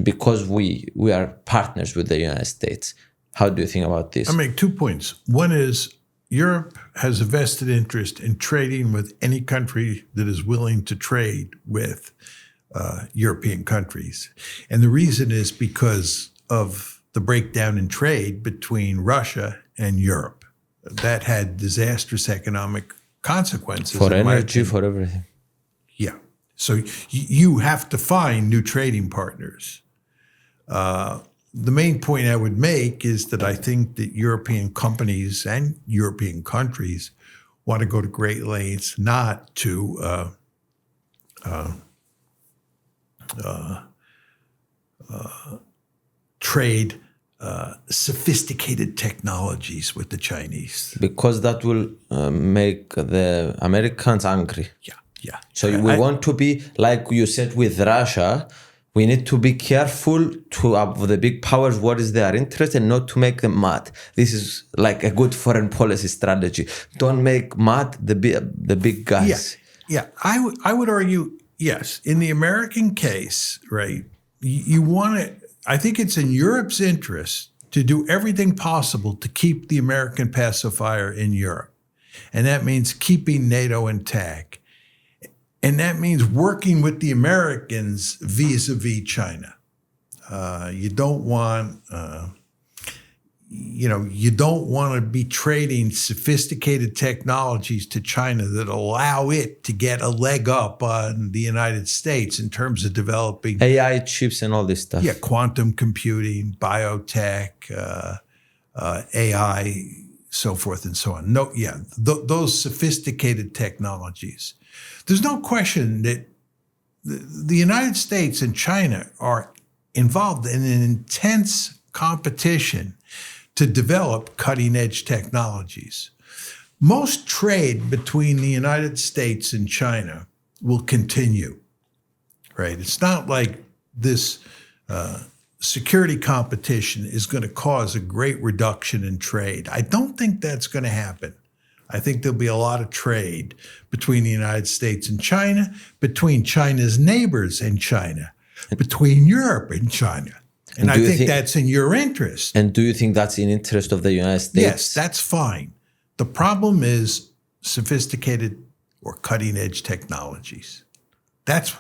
because we are partners with the United States. How do you think about this? I make 2 points. One is Europe has a vested interest in trading with any country that is willing to trade with European countries. And the reason is because of the breakdown in trade between Russia and Europe. That had disastrous economic consequences. For energy, for everything. Yeah. So you have to find new trading partners. The main point I would make is that I think that European companies and European countries want to go to great lengths not to trade sophisticated technologies with the Chinese. Because that will make the Americans angry. Yeah. So we want to be, like you said, with Russia, we need to be careful of the big powers, what is their interest, and not to make them mad. This is like a good foreign policy strategy. Don't make mad the big guys. Yeah. I would argue, yes, in the American case, right, you want to, I think it's in Europe's interest to do everything possible to keep the American pacifier in Europe. And that means keeping NATO intact. And that means working with the Americans vis-a-vis China. You don't want to be trading sophisticated technologies to China that allow it to get a leg up on the United States in terms of developing AI chips and all this stuff. Yeah, quantum computing, biotech, AI, so forth and so on. Those sophisticated technologies. There's no question that the United States and China are involved in an intense competition to develop cutting-edge technologies. Most trade between the United States and China will continue, right? It's not like this security competition is going to cause a great reduction in trade. I don't think that's going to happen. I think there'll be a lot of trade between the United States and China, between China's neighbors and China, between Europe and China. And I think that's in your interest. And do you think that's in interest of the United States? Yes, that's fine. The problem is sophisticated or cutting-edge technologies. That's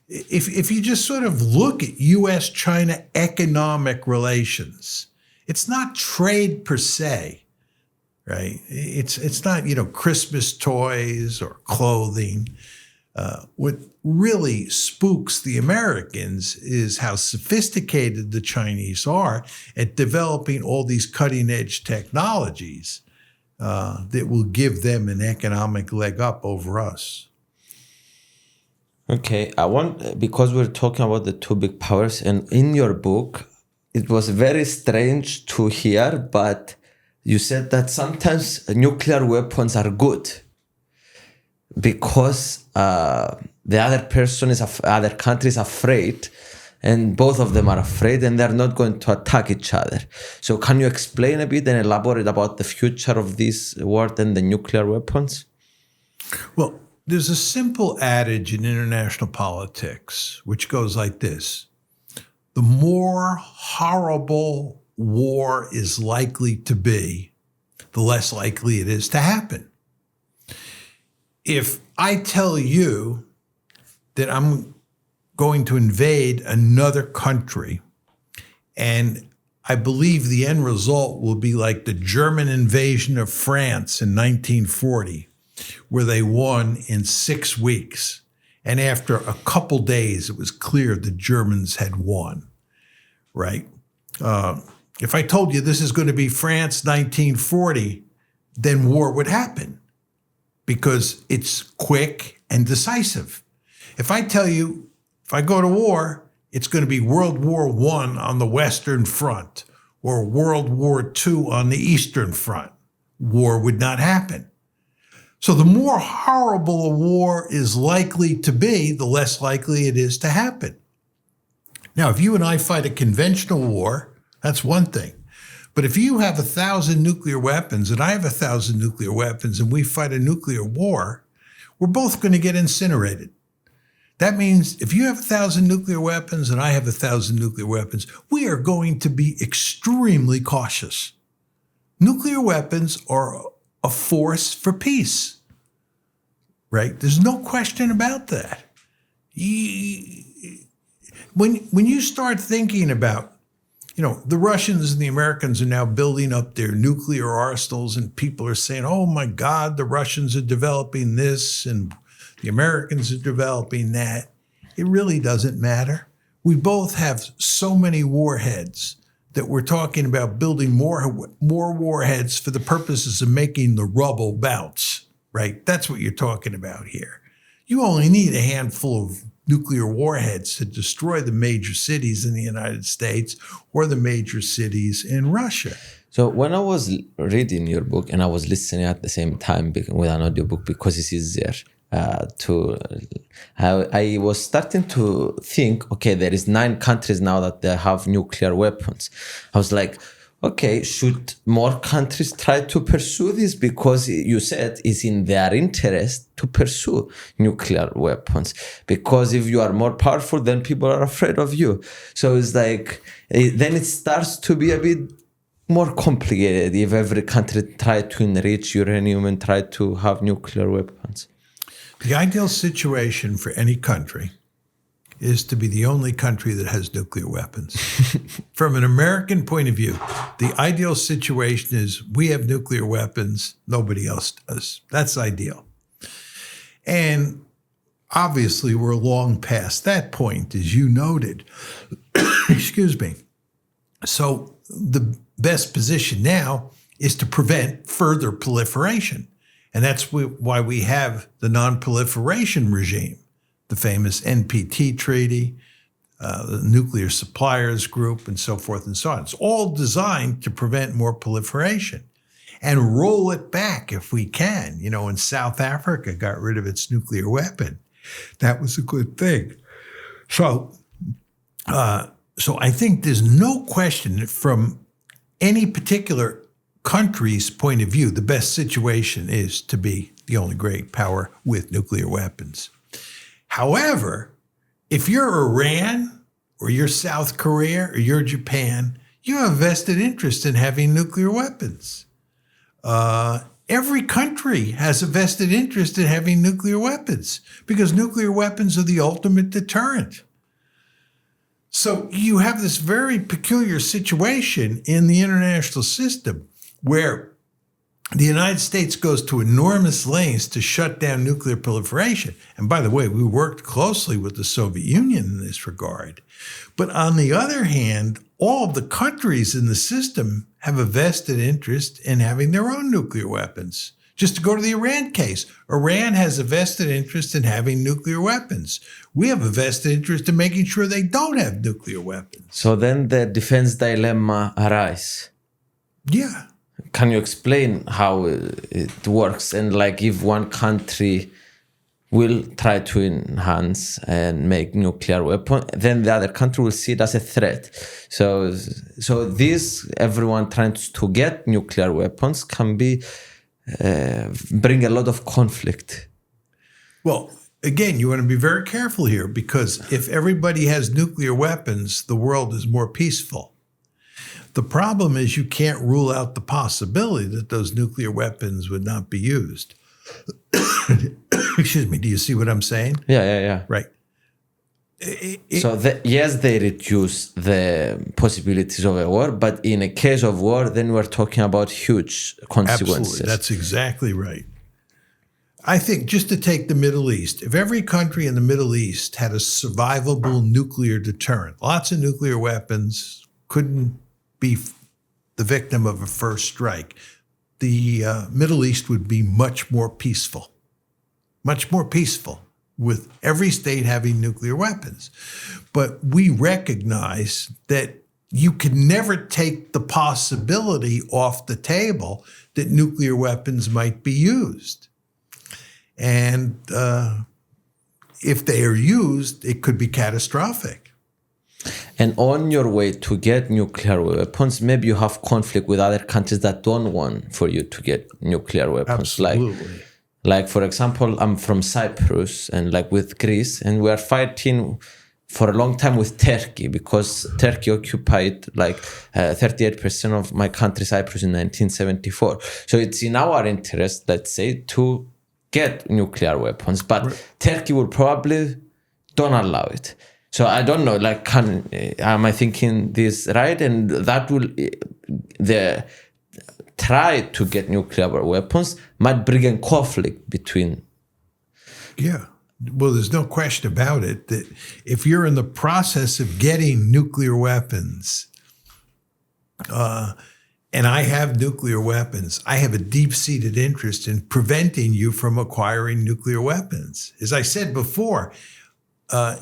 if you just sort of look at U.S.-China economic relations, it's not trade per se. Right? It's not, Christmas toys or clothing. What really spooks the Americans is how sophisticated the Chinese are at developing all these cutting-edge technologies that will give them an economic leg up over us. Okay, because we're talking about the two big powers, and in your book, it was very strange to hear, but you said that sometimes nuclear weapons are good because the other country is afraid, and both of them are afraid, and they're not going to attack each other. So can you explain a bit and elaborate about the future of this world and the nuclear weapons? Well, there's a simple adage in international politics which goes like this: the more horrible war is likely to be, the less likely it is to happen. If I tell you that I'm going to invade another country and I believe the end result will be like the German invasion of France in 1940, where they won in 6 weeks, and after a couple days it was clear the Germans had won, right? If I told you this is going to be France 1940, then war would happen because it's quick and decisive. If I tell you, if I go to war, it's going to be World War I on the Western Front or World War II on the Eastern Front, war would not happen. So the more horrible a war is likely to be, the less likely it is to happen. Now, if you and I fight a conventional war, that's one thing. But if you have 1,000 nuclear weapons and I have 1,000 nuclear weapons and we fight a nuclear war, we're both going to get incinerated. That means if you have 1,000 nuclear weapons and I have 1,000 nuclear weapons, we are going to be extremely cautious. Nuclear weapons are a force for peace, right? There's no question about that. When you start thinking about, the Russians and the Americans are now building up their nuclear arsenals, and people are saying, oh my God, the Russians are developing this and the Americans are developing that. It really doesn't matter. We both have so many warheads that we're talking about building more warheads for the purposes of making the rubble bounce, right? That's what you're talking about here. You only need a handful of nuclear warheads to destroy the major cities in the United States or the major cities in Russia. So when I was reading your book and I was listening at the same time with an audiobook because it's easier, I was starting to think, okay, there is 9 countries now that they have nuclear weapons. I was like, okay, should more countries try to pursue this? Because you said it's in their interest to pursue nuclear weapons. Because if you are more powerful, then people are afraid of you. So it's like, then it starts to be a bit more complicated if every country try to enrich uranium and try to have nuclear weapons. The ideal situation for any country is to be the only country that has nuclear weapons. From an American point of view, the ideal situation is we have nuclear weapons, nobody else does. That's ideal. And obviously, we're long past that point, as you noted. Excuse me. So the best position now is to prevent further proliferation. And that's why we have the non-proliferation regime, the famous NPT treaty, the Nuclear Suppliers Group, and so forth and so on. It's all designed to prevent more proliferation and roll it back if we can. You know, when South Africa got rid of its nuclear weapon, that was a good thing. So I think there's no question that from any particular country's point of view, the best situation is to be the only great power with nuclear weapons. However, if you're Iran or you're South Korea or you're Japan, you have a vested interest in having nuclear weapons. Every country has a vested interest in having nuclear weapons because nuclear weapons are the ultimate deterrent. So you have this very peculiar situation in the international system where the United States goes to enormous lengths to shut down nuclear proliferation. And by the way, we worked closely with the Soviet Union in this regard. But on the other hand, all of the countries in the system have a vested interest in having their own nuclear weapons. Just to go to the Iran case, Iran has a vested interest in having nuclear weapons. We have a vested interest in making sure they don't have nuclear weapons. So then the defense dilemma arises. Yeah. Can you explain how it works? And like if one country will try to enhance and make nuclear weapon, then the other country will see it as a threat. So this, everyone trying to get nuclear weapons can be bring a lot of conflict. Well, again, you want to be very careful here because if everybody has nuclear weapons, the world is more peaceful. The problem is you can't rule out the possibility that those nuclear weapons would not be used. Excuse me, do you see what I'm saying? Yeah. Right. Yes, they reduce the possibilities of a war, but in a case of war, then we're talking about huge consequences. Absolutely, that's exactly right. I think just to take the Middle East, if every country in the Middle East had a survivable nuclear deterrent, lots of nuclear weapons, couldn't be the victim of a first strike, the Middle East would be much more peaceful, with every state having nuclear weapons. But we recognize that you can never take the possibility off the table that nuclear weapons might be used. And if they are used, it could be catastrophic. And on your way to get nuclear weapons, maybe you have conflict with other countries that don't want for you to get nuclear weapons. Absolutely. Like for example, I'm from Cyprus and like with Greece, and we are fighting for a long time with Turkey because Turkey occupied like 38% of my country, Cyprus, in 1974. So it's in our interest, let's say, to get nuclear weapons, but right. Turkey will probably don't allow it. So I don't know, like, am I thinking this right? And that will, try to get nuclear weapons might bring a conflict between. Yeah. Well, there's no question about it that if you're in the process of getting nuclear weapons, and I have nuclear weapons, I have a deep-seated interest in preventing you from acquiring nuclear weapons. As I said before,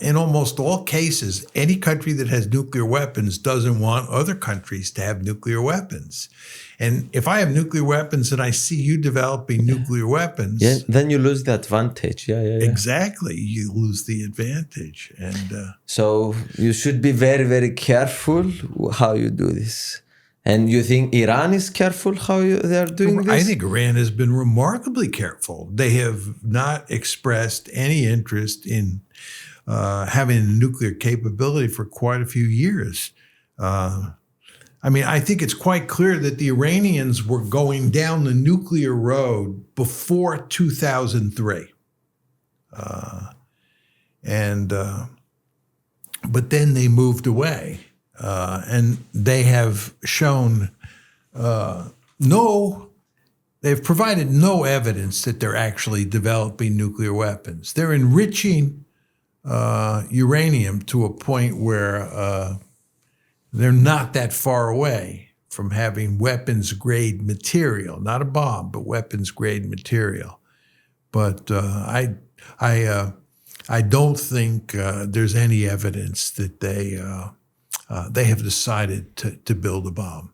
in almost all cases, any country that has nuclear weapons doesn't want other countries to have nuclear weapons. And if I have nuclear weapons and I see you developing nuclear weapons... Yeah, then you lose the advantage. Yeah. Exactly. You lose the advantage. And so you should be very, very careful how you do this. And you think Iran is careful how they are doing this? I think Iran has been remarkably careful. They have not expressed any interest in having a nuclear capability for quite a few years. I think it's quite clear that the Iranians were going down the nuclear road before 2003. But then they moved away. And they have shown they've provided no evidence that they're actually developing nuclear weapons. They're enriching uranium to a point where they're not that far away from having weapons-grade material, not a bomb, but weapons-grade material. But I don't think there's any evidence that they have decided to build a bomb.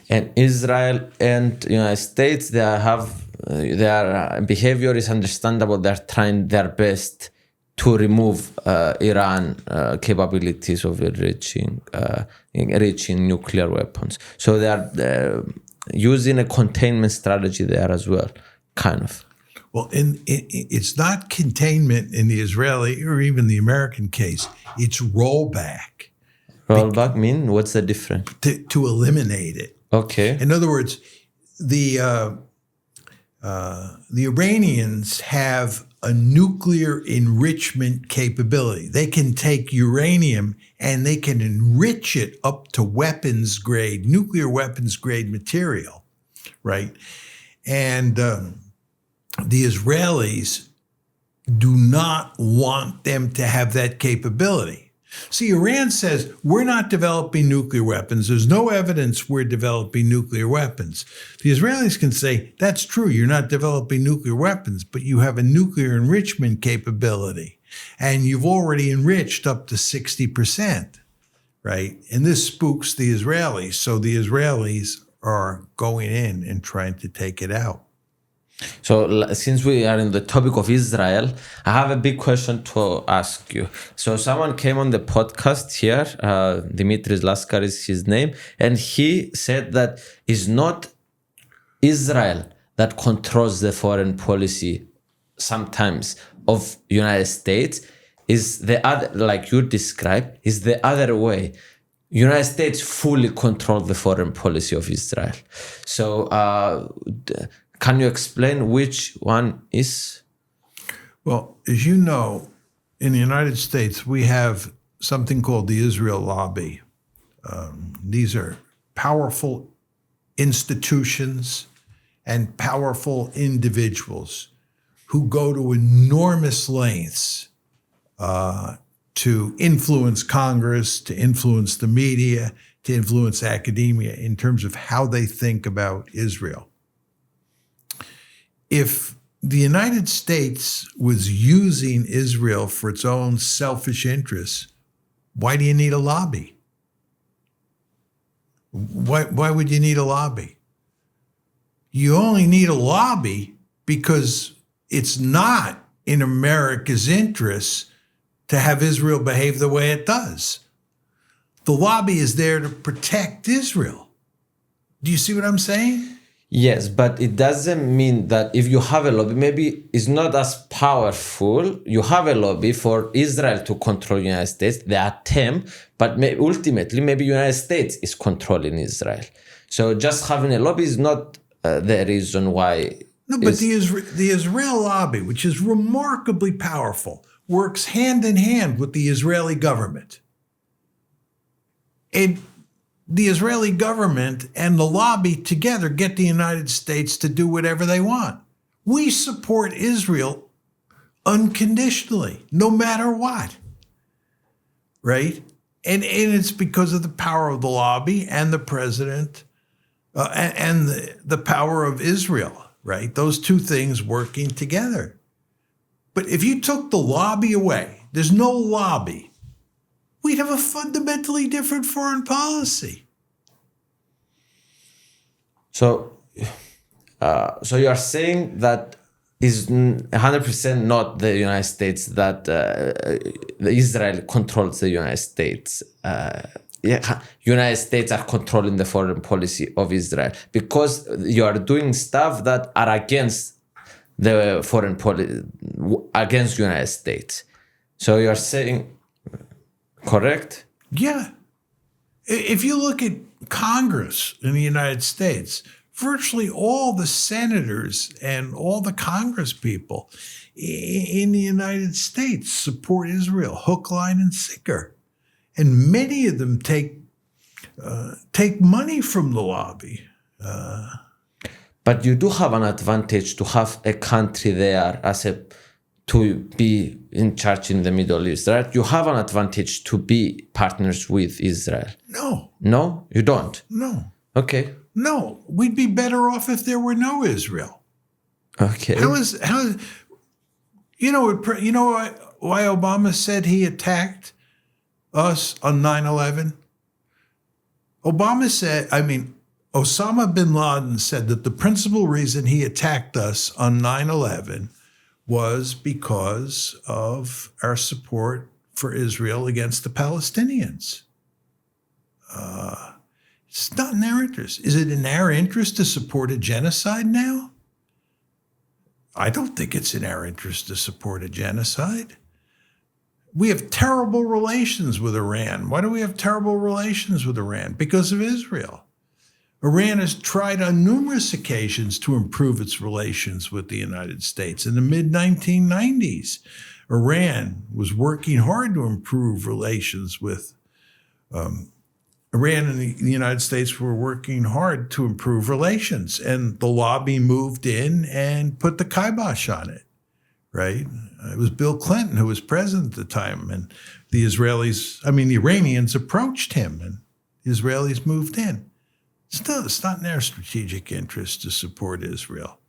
And Israel and United States, their behavior is understandable. They're trying their best to remove Iran capabilities of enriching nuclear weapons. So they are using a containment strategy there as well, kind of. Well, it's not containment in the Israeli or even the American case. It's rollback. Rollback mean? What's the difference? To eliminate it. Okay. In other words, the Iranians have a nuclear enrichment capability. They can take uranium and they can enrich it up to nuclear weapons grade material, right? And the Israelis do not want them to have that capability. See, Iran says, we're not developing nuclear weapons. There's no evidence we're developing nuclear weapons. The Israelis can say, that's true, you're not developing nuclear weapons, but you have a nuclear enrichment capability, and you've already enriched up to 60%, right? And this spooks the Israelis, so the Israelis are going in and trying to take it out. So since we are in the topic of Israel, I have a big question to ask you. So someone came on the podcast here, Dimitris Laskar is his name, and he said that it's not Israel that controls the foreign policy sometimes of United States, is the other, like you described, is the other way. United States fully control the foreign policy of Israel. So can you explain which one is? Well, as you know, in the United States, we have something called the Israel lobby. These are powerful institutions and powerful individuals who go to enormous lengths to influence Congress, to influence the media, to influence academia in terms of how they think about Israel. If the United States was using Israel for its own selfish interests, why do you need a lobby? Why would you need a lobby? You only need a lobby because it's not in America's interests to have Israel behave the way it does. The lobby is there to protect Israel. Do you see what I'm saying? Yes, but it doesn't mean that if you have a lobby, maybe it's not as powerful. You have a lobby for Israel to control the United States, the attempt, but ultimately maybe United States is controlling Israel. So just having a lobby is not the reason why. No, but the Israel lobby, which is remarkably powerful, works hand in hand with the Israeli government. And the Israeli government and the lobby together get the United States to do whatever they want. We support Israel unconditionally, no matter what, right? And it's because of the power of the lobby and the president and the power of Israel, right? Those two things working together. But if you took the lobby away, there's no lobby, we'd have a fundamentally different foreign policy. So you are saying that is 100% not the United States, that Israel controls the United States. United States are controlling the foreign policy of Israel because you are doing stuff that are against the foreign policy, against United States. So you are saying, correct? Yeah. If you look at Congress in the United States, virtually all the senators and all the Congress people in the United States support Israel, hook, line, and sinker. And many of them take money from the lobby. But you do have an advantage to have a country there to be in charge in the Middle East, right? You have an advantage to be partners with Israel. No. No? You don't? No. Okay. No. We'd be better off if there were no Israel. Okay. You know why Obama said he attacked us on 9/11? Osama bin Laden said that the principal reason he attacked us on 9/11 was because of our support for Israel against the Palestinians. It's not in our interest. Is it in our interest to support a genocide now? I don't think it's in our interest to support a genocide. We have terrible relations with Iran. Why do we have terrible relations with Iran? Because of Israel. Iran has tried on numerous occasions to improve its relations with the United States. In the mid-1990s, Iran was working hard to improve relations with Iran and the United States were working hard to improve relations. And the lobby moved in and put the kibosh on it, right? It was Bill Clinton who was president at the time. And the Iranians approached him and the Israelis moved in. It's not in their strategic interest to support Israel.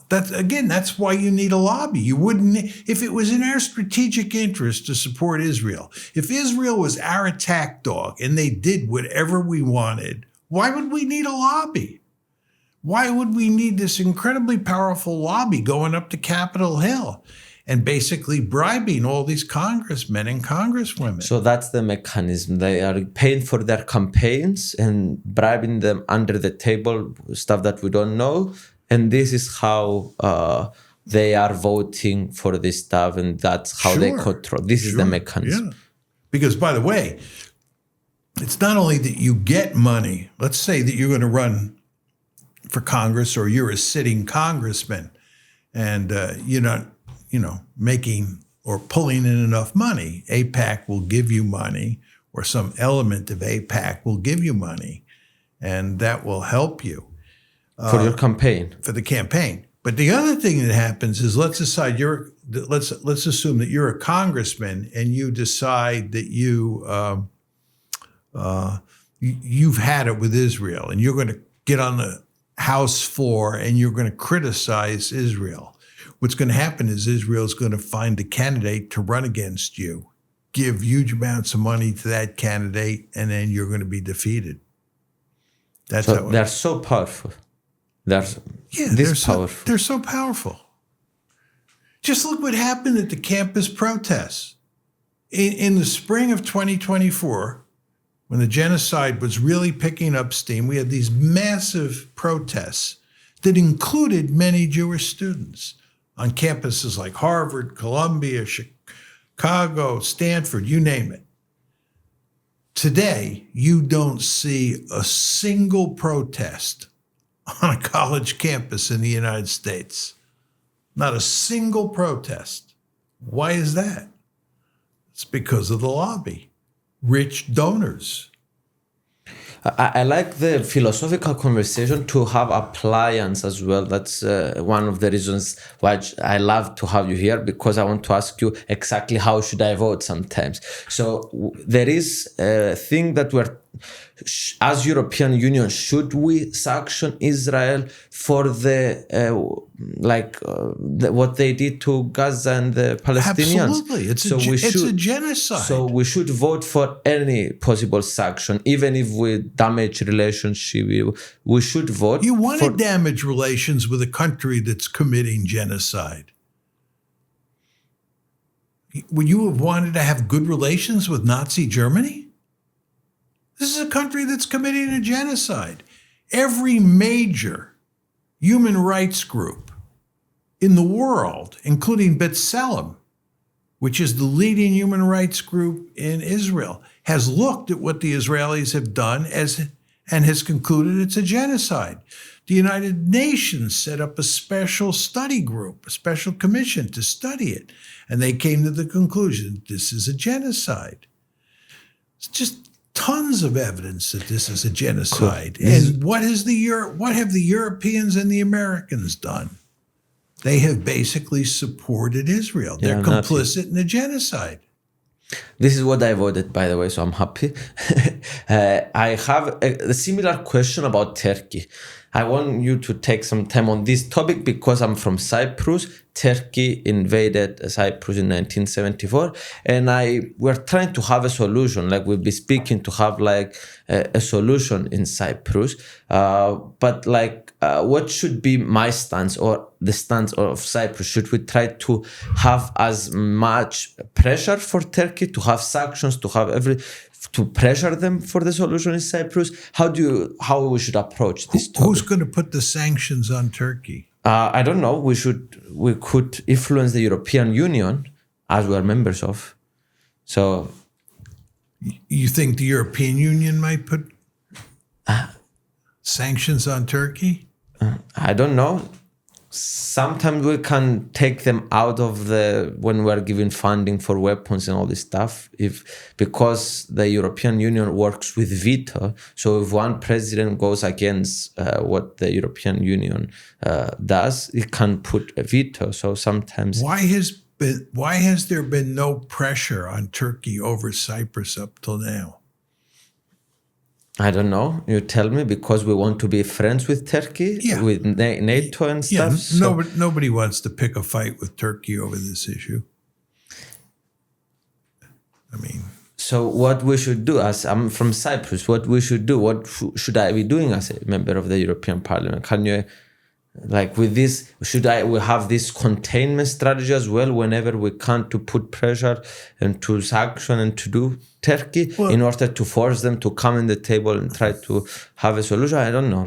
That's why you need a lobby. You wouldn't, if it was in our strategic interest to support Israel, if Israel was our attack dog and they did whatever we wanted, why would we need a lobby? Why would we need this incredibly powerful lobby going up to Capitol Hill and basically bribing all these congressmen and congresswomen? So that's the mechanism. They are paying for their campaigns and bribing them under the table, stuff that we don't know. And this is how they are voting for this stuff, and that's how they control. This is the mechanism. Yeah. Because, by the way, it's not only that you get money. Let's say that you're going to run for Congress or you're a sitting congressman and you're not, making or pulling in enough money. AIPAC will give you money, or some element of AIPAC will give you money, and that will help you. For your campaign. For the campaign. But the other thing that happens is let's assume that you're a congressman and you decide that you've had it with Israel and you're going to get on the House floor and you're going to criticize Israel. What's going to happen is Israel's going to find a candidate to run against you, give huge amounts of money to that candidate, and then you're going to be defeated. That's how they're so powerful. They're so powerful. Just look what happened at the campus protests. In the spring of 2024, when the genocide was really picking up steam, we had these massive protests that included many Jewish students on campuses like Harvard, Columbia, Chicago, Stanford, you name it. Today, you don't see a single protest on a college campus in the United States. Not a single protest. Why is that? It's because of the lobby. Rich donors. I like the philosophical conversation to have appliance as well. That's one of the reasons why I love to have you here, because I want to ask you exactly how should I vote sometimes. So there is a thing that we're as European Union, should we sanction Israel for what they did to Gaza and the Palestinians? Absolutely. It's a genocide. So we should vote for any possible sanction, even if we damage relationship. We should vote. You want to damage relations with a country that's committing genocide. Would you have wanted to have good relations with Nazi Germany? This is a country that's committing a genocide. Every major human rights group in the world, including B'Tselem, which is the leading human rights group in Israel, has looked at what the Israelis have done and has concluded it's a genocide. The United Nations set up a special study group, a special commission to study it, and they came to the conclusion this is a genocide. It's just tons of evidence that this is a genocide. Cool. And what have the Europeans and the Americans done? They have basically supported Israel. They're complicit in a genocide. This is what I voted, by the way, so I'm happy. I have a similar question about Turkey. I want you to take some time on this topic because I'm from Cyprus. Turkey invaded Cyprus in 1974, and we're trying to have a solution. Like we'll be speaking to have like a solution in Cyprus. But what should be my stance or the stance of Cyprus? Should we try to have as much pressure for Turkey to have sanctions, to pressure them for the solution in Cyprus? How we should approach this topic? Who's going to put the sanctions on Turkey? I don't know. We could influence the European Union as we are members of. So, you think the European Union might put sanctions on Turkey? I don't know. Sometimes we can take them out of when we're giving funding for weapons and all this stuff, because the European Union works with veto. So if one president goes against what the European Union does, it can put a veto. So sometimes why has there been no pressure on Turkey over Cyprus up till now? I don't know. You tell me, because we want to be friends with Turkey, with NATO and stuff. Nobody wants to pick a fight with Turkey over this issue. I mean... So what we should do, as I'm from Cyprus, what we should do, what should I be doing as a member of the European Parliament? Can you... with this, we have this containment strategy as well whenever we can, to put pressure and to sanction and to do Turkey in order to force them to come in the table and try to have a solution? I don't know.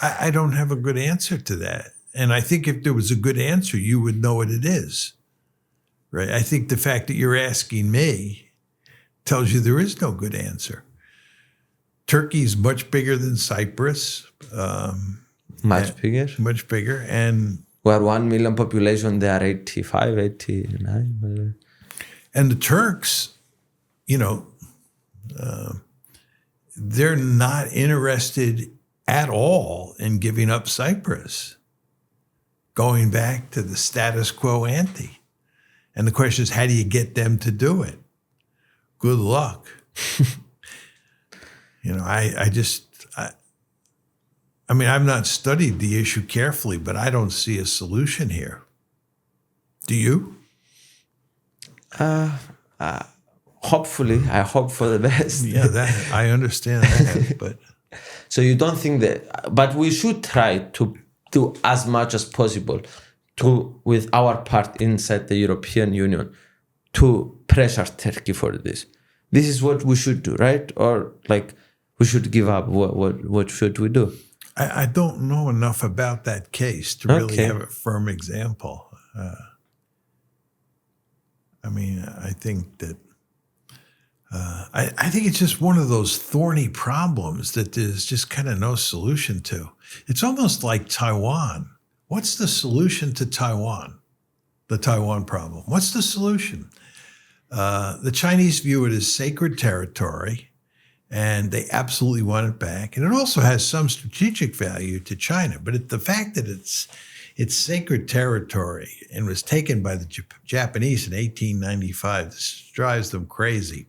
I don't have a good answer to that. And I think if there was a good answer, you would know what it is. Right? I think the fact that you're asking me tells you there is no good answer. Turkey is much bigger than Cyprus. Much bigger. And we're 1 million population, they are 85, 89. And the Turks, they're not interested at all in giving up Cyprus, going back to the status quo ante. And the question is, how do you get them to do it? Good luck. I've not studied the issue carefully, but I don't see a solution here. Do you? Hopefully, I hope for the best. Yeah, I understand that, but... So you don't think that... But we should try to do as much as possible with our part inside the European Union to pressure Turkey for this. This is what we should do, right? Or we should give up? What should we do? I don't know enough about that case to really have a firm example. I think that I think it's just one of those thorny problems that there's just kind of no solution to. It's almost like Taiwan. What's the solution to Taiwan? The Taiwan problem. What's the solution? The Chinese view it as sacred territory, and they absolutely want it back. And it also has some strategic value to China. But the fact that it's sacred territory and was taken by the Japanese in 1895, this drives them crazy.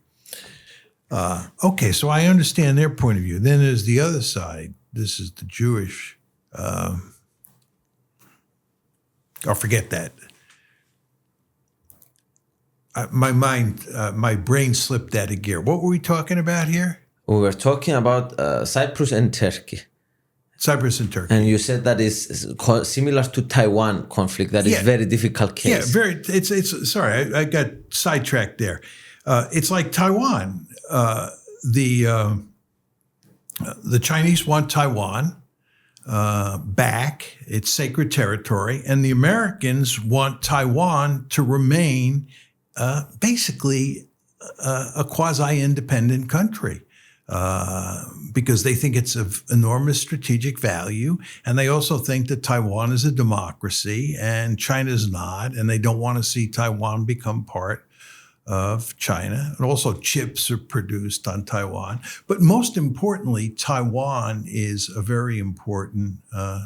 Okay, so I understand their point of view. Then there's the other side. This is the Jewish. Forget that. My brain slipped out of gear. What were we talking about here? We were talking about Cyprus and Turkey. Cyprus and Turkey. And you said that is similar to Taiwan conflict. That is very difficult case. Yeah, very. It's sorry, I got sidetracked there. It's like Taiwan. The Chinese want Taiwan back. It's sacred territory, and the Americans want Taiwan to remain basically a quasi-independent country. Because they think it's of enormous strategic value, and they also think that Taiwan is a democracy and China's not, and they don't want to see Taiwan become part of China. And also chips are produced on Taiwan. But most importantly, Taiwan is a very important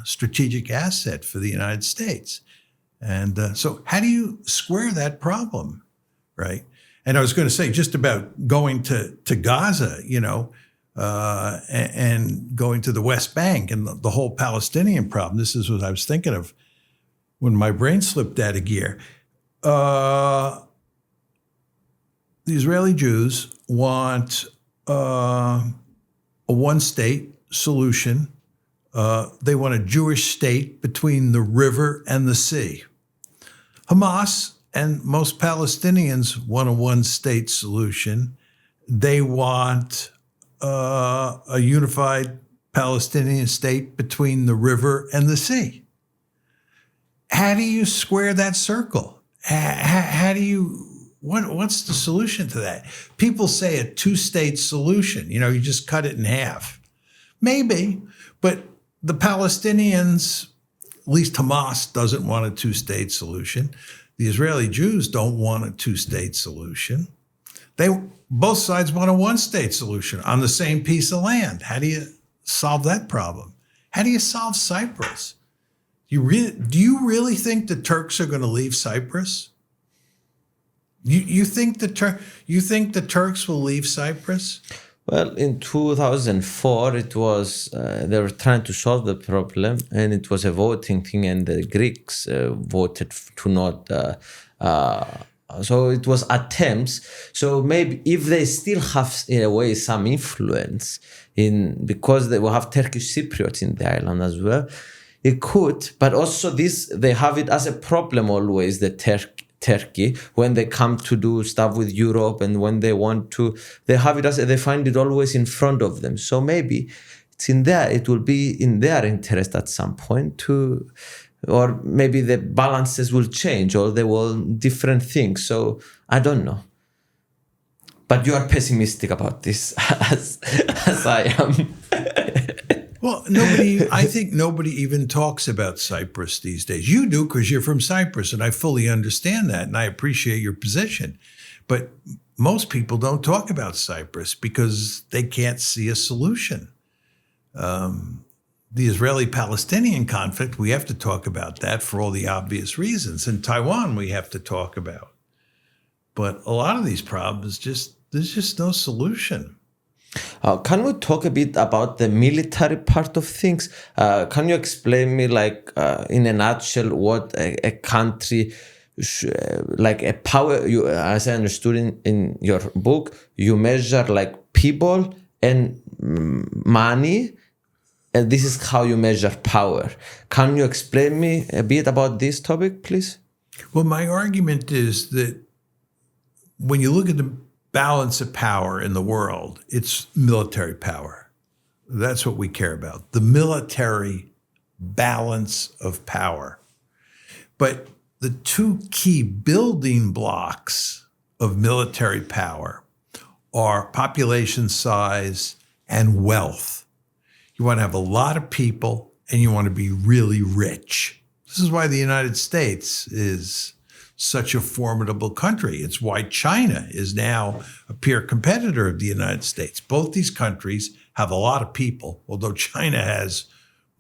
strategic asset for the United States. And so how do you square that problem, right? And I was going to say just about going to Gaza, and going to the West Bank and the whole Palestinian problem. This is what I was thinking of when my brain slipped out of gear. The Israeli Jews want a one-state solution. They want a Jewish state between the river and the sea. Hamas and most Palestinians want a one-state solution. They want a unified Palestinian state between the river and the sea. How do you square that circle? How do you, what's the solution to that? People say a two-state solution, you just cut it in half. Maybe, but the Palestinians, at least Hamas, doesn't want a two-state solution. The Israeli Jews don't want a two-state solution. Both sides want a one-state solution on the same piece of land. How do you solve that problem? How do you solve Cyprus? Do you really think the Turks are going to leave Cyprus? You think the Turks will leave Cyprus? Well, in 2004, it was they were trying to solve the problem, and it was a voting thing, and the Greeks voted to not. So it was attempts. So maybe if they still have, in a way, some influence because they will have Turkish Cypriots in the island as well, it could. But also they have it as a problem always, the Turkey, when they come to do stuff with Europe, and when they want to, they have it as they find it always in front of them. So maybe it will be in their interest at some point to, or maybe the balances will change, or they will different things. So I don't know. But you are pessimistic about this, as I am. Well, I think nobody even talks about Cyprus these days. You do because you're from Cyprus, and I fully understand that, and I appreciate your position. But most people don't talk about Cyprus because they can't see a solution. The Israeli-Palestinian conflict, we have to talk about that for all the obvious reasons. And Taiwan, we have to talk about. But a lot of these problems, there's just no solution. Can we talk a bit about the military part of things? Can you explain me, in a nutshell, what a country, like a power, as I understood in your book, you measure people and money, and this is how you measure power. Can you explain me a bit about this topic, please? Well, my argument is that when you look at the balance of power in the world, it's military power. That's what we care about, the military balance of power. But the two key building blocks of military power are population size and wealth. You want to have a lot of people, and you want to be really rich. This is why the United States is such a formidable country. It's why China is now a peer competitor of the United States. Both these countries have a lot of people, although China has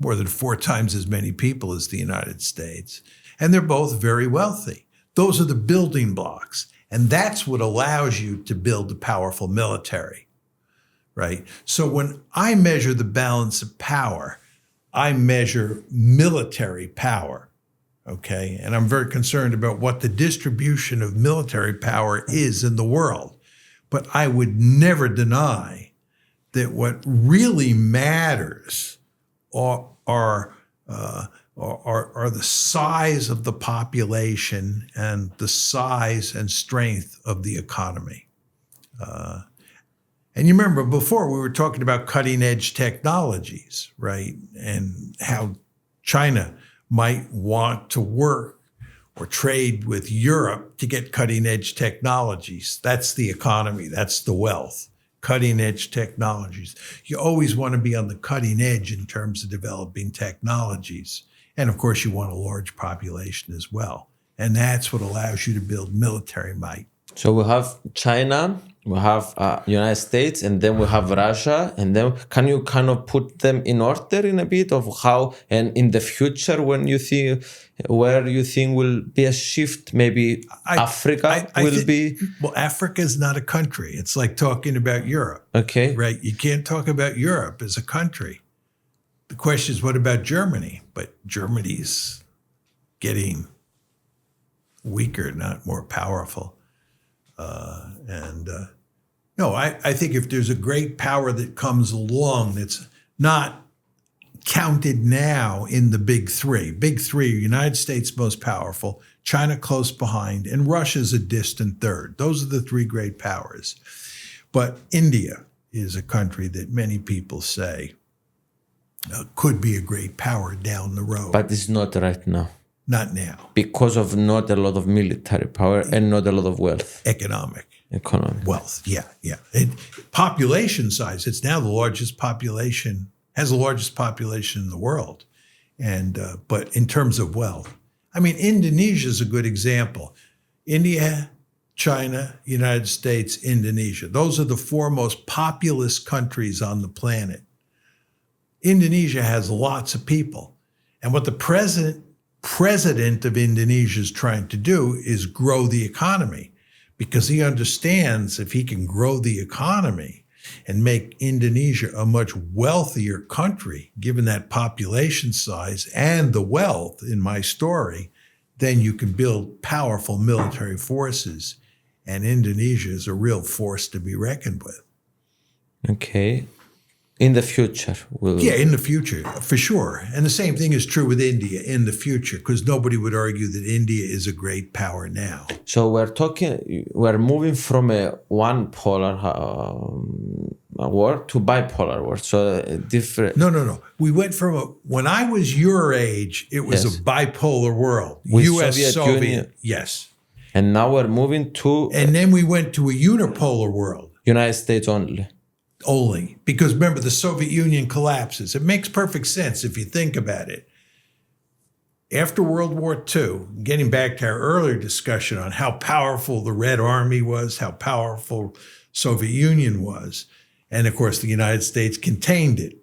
more than 4 times as many people as the United States. And they're both very wealthy. Those are the building blocks. And that's what allows you to build a powerful military. right? So when I measure the balance of power, I measure military power, okay? And I'm very concerned about what the distribution of military power is in the world. But I would never deny that what really matters are the size of the population and the size and strength of the economy. And you remember before we were talking about cutting edge technologies, right? And how China might want to work or trade with Europe to get cutting edge technologies. That's the economy, that's the wealth. Cutting edge technologies. You always want to be on the cutting edge in terms of developing technologies. And of course, you want a large population as well. And that's what allows you to build military might. So we have China, we have United States, and then we have Russia. And then can you kind of put them in order in a bit of how, and in the future, when you think, where you think will be a shift, maybe Africa will be? Well, Africa is not a country. It's like talking about Europe. Okay. Right? You can't talk about Europe as a country. The question is, what about Germany? But Germany's getting weaker, not more powerful. No, I think if there's a great power that comes along that's not counted now in the big three. Big three, United States most powerful, China close behind, and Russia's a distant third. Those are the three great powers. But India is a country that many people say could be a great power down the road. But it's not right now. Not now. Because of not a lot of military power and not a lot of wealth. Economic. Wealth, yeah. Population size, it's now the largest population, has the largest population in the world. And but in terms of wealth, I mean, Indonesia is a good example. India, China, United States, Indonesia. Those are the four most populous countries on the planet. Indonesia has lots of people. And what the president of Indonesia is trying to do is grow the economy, because he understands if he can grow the economy and make Indonesia a much wealthier country, given that population size and the wealth in my story, then you can build powerful military forces. And Indonesia is a real force to be reckoned with. Okay. In the future. Yeah, in the future, for sure. And the same thing is true with India in the future, because nobody would argue that India is a great power now. So we're moving from a one polar world to bipolar world. So different. No. We went from when I was your age, it was a bipolar world. With US, Soviet. Union. Yes. And now we're moving to. And then we went to a unipolar world. United States only. Only. Because remember, the Soviet Union collapses. It makes perfect sense if you think about it. After World War II, getting back to our earlier discussion on how powerful the Red Army was, how powerful Soviet Union was, and of course the United States contained it.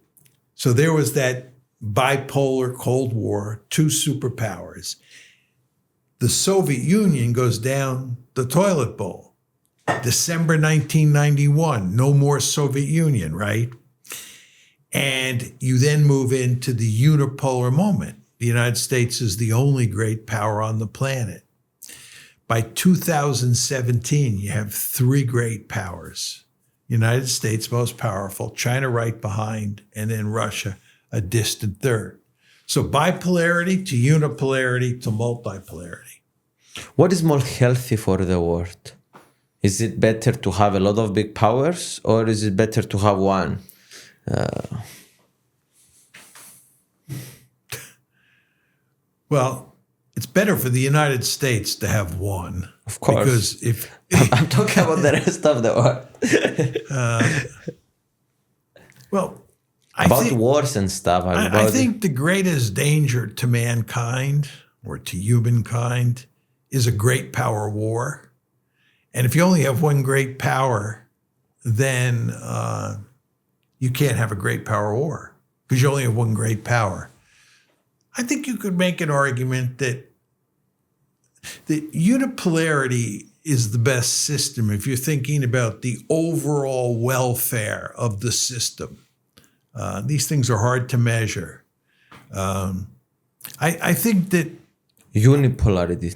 So there was that bipolar Cold War, two superpowers. The Soviet Union goes down the toilet bowl. December 1991, no more Soviet Union, right? And you then move into the unipolar moment. The United States is the only great power on the planet. By 2017, you have three great powers. United States most powerful, China right behind, and then Russia a distant third. So bipolarity to unipolarity to multipolarity. What is more healthy for the world? Is it better to have a lot of big powers, or is it better to have one? Well, it's better for the United States to have one. Of course. Because if I'm talking about the rest of the world. About wars and stuff. I think the greatest danger to mankind or to humankind is a great power war. And if you only have one great power, then you can't have a great power war because you only have one great power. I think you could make an argument that unipolarity is the best system if you're thinking about the overall welfare of the system. These things are hard to measure. I think that unipolarity.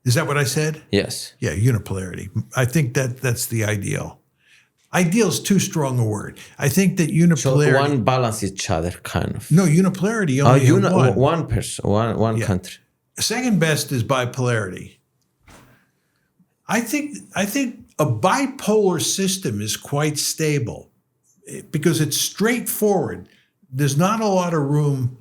Is that what I said? Yes. Yeah, unipolarity. I think that's the ideal. Ideal is too strong a word. I think that unipolarity. So one balance each other, kind of. No, unipolarity only have one person, one country. Second best is bipolarity. I think a bipolar system is quite stable because it's straightforward. There's not a lot of room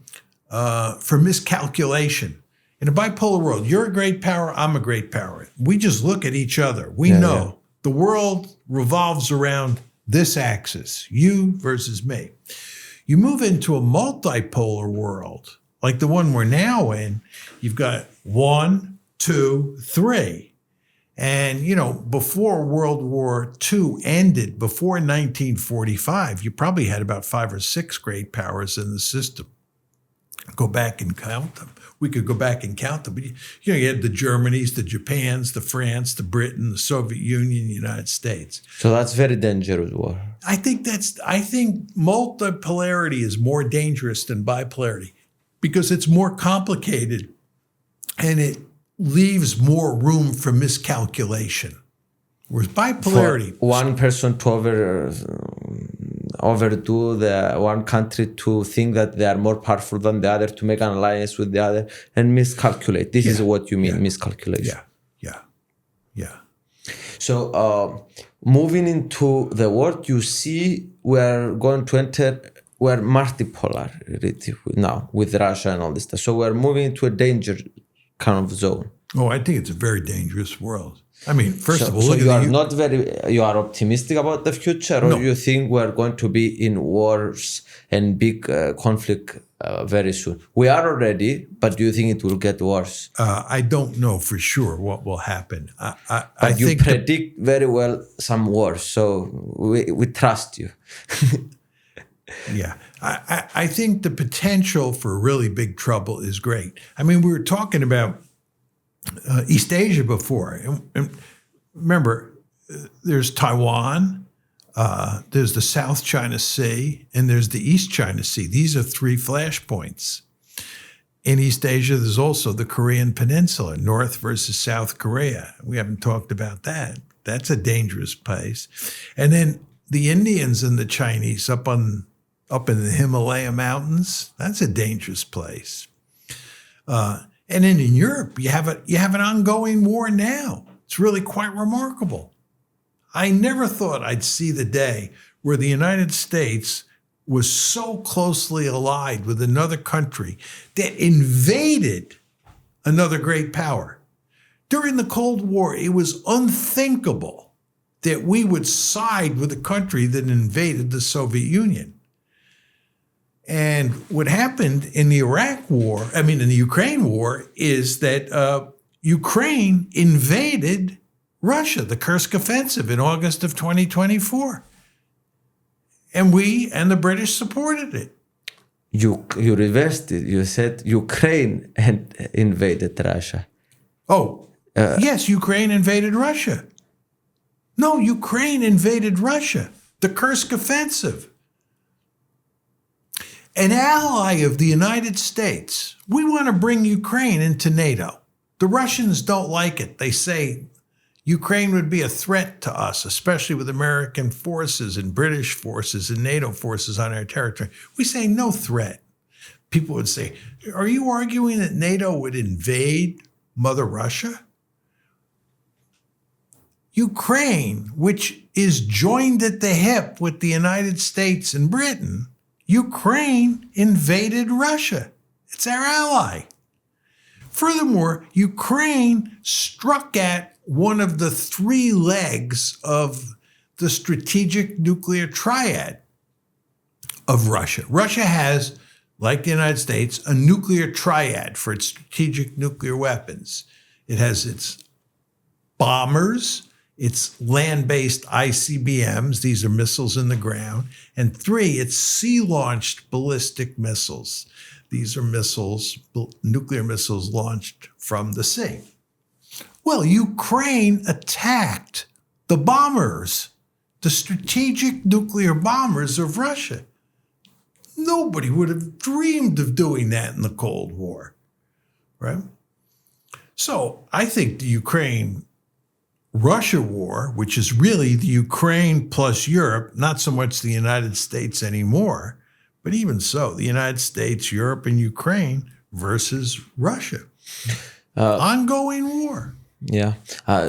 for miscalculation. In a bipolar world, you're a great power, I'm a great power. We just look at each other. We know the world revolves around this axis, you versus me. You move into a multipolar world, like the one we're now in, you've got 1, 2, 3. And, before World War II ended, before 1945, you probably had about 5 or 6 great powers in the system. Go back and count them. We could go back and count them. But, you had the Germanys, the Japans, the France, the Britain, the Soviet Union, the United States. So that's very dangerous war. I think multipolarity is more dangerous than bipolarity because it's more complicated and it leaves more room for miscalculation. Whereas bipolarity... For one person to overdo the one country to think that they are more powerful than the other, to make an alliance with the other and miscalculate. This is what you mean, miscalculation. Yeah. So moving into the world, you see we're going to enter, we're multipolar now with Russia and all this stuff. So we're moving into a danger kind of zone. Oh, I think it's a very dangerous world. I mean, first of all, so you are optimistic about the future, or you think we're going to be in wars and big conflict very soon? We are already, but do you think it will get worse? I don't know for sure what will happen. But you predict very well some wars, so we trust you. Yeah, I think the potential for really big trouble is great. I mean, we were talking about East Asia before. And remember, there's Taiwan, there's the South China Sea, and there's the East China Sea. These are 3 flashpoints. In East Asia, there's also the Korean Peninsula, North versus South Korea. We haven't talked about that. That's a dangerous place. And then the Indians and the Chinese up in the Himalaya Mountains, that's a dangerous place. And then in Europe, you have an ongoing war now. It's really quite remarkable. I never thought I'd see the day where the United States was so closely allied with another country that invaded another great power. During the Cold War, it was unthinkable that we would side with a country that invaded the Soviet Union. And what happened in the in the Ukraine war, is that Ukraine invaded Russia, the Kursk offensive in August of 2024. And we and the British supported it. You reversed it. You said Ukraine invaded Russia. Oh, yes, Ukraine invaded Russia. No, Ukraine invaded Russia, the Kursk offensive. An ally of the United States. We want to bring Ukraine into NATO. The Russians don't like it. They say Ukraine would be a threat to us, especially with American forces and British forces and NATO forces on our territory. We say no threat. People would say, are you arguing that NATO would invade Mother Russia? Ukraine, which is joined at the hip with the United States and Britain, Ukraine invaded Russia. It's our ally. Furthermore, Ukraine struck at one of the 3 legs of the strategic nuclear triad of Russia. Russia has, like the United States, a nuclear triad for its strategic nuclear weapons. It has its bombers, its land-based ICBMs, these are missiles in the ground, and 3, it's sea-launched ballistic missiles. These are missiles, nuclear missiles launched from the sea. Well, Ukraine attacked the bombers, the strategic nuclear bombers of Russia. Nobody would have dreamed of doing that in the Cold War, right? So I think the Ukraine-Russia war, which is really the Ukraine plus Europe, not so much the United States anymore, but even so, the United States, Europe, and Ukraine versus Russia. Ongoing war. Yeah.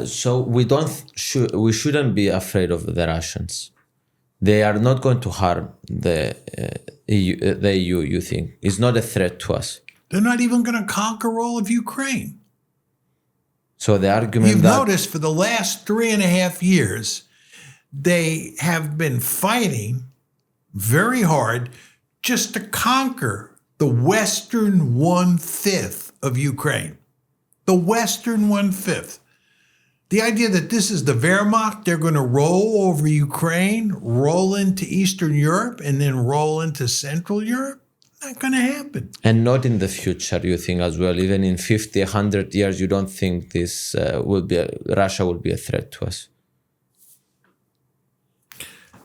So we shouldn't be afraid of the Russians. They are not going to harm the EU, you think? It's not a threat to us. They're not even going to conquer all of Ukraine. So the argument You've noticed for the last 3.5 years, they have been fighting very hard just to conquer the western 1/5 of Ukraine. The western 1/5. The idea that this is the Wehrmacht, they're going to roll over Ukraine, roll into Eastern Europe, and then roll into Central Europe, not going to happen. And not in the future, you think as well, even in 50, 100 years, you don't think this Russia will be a threat to us?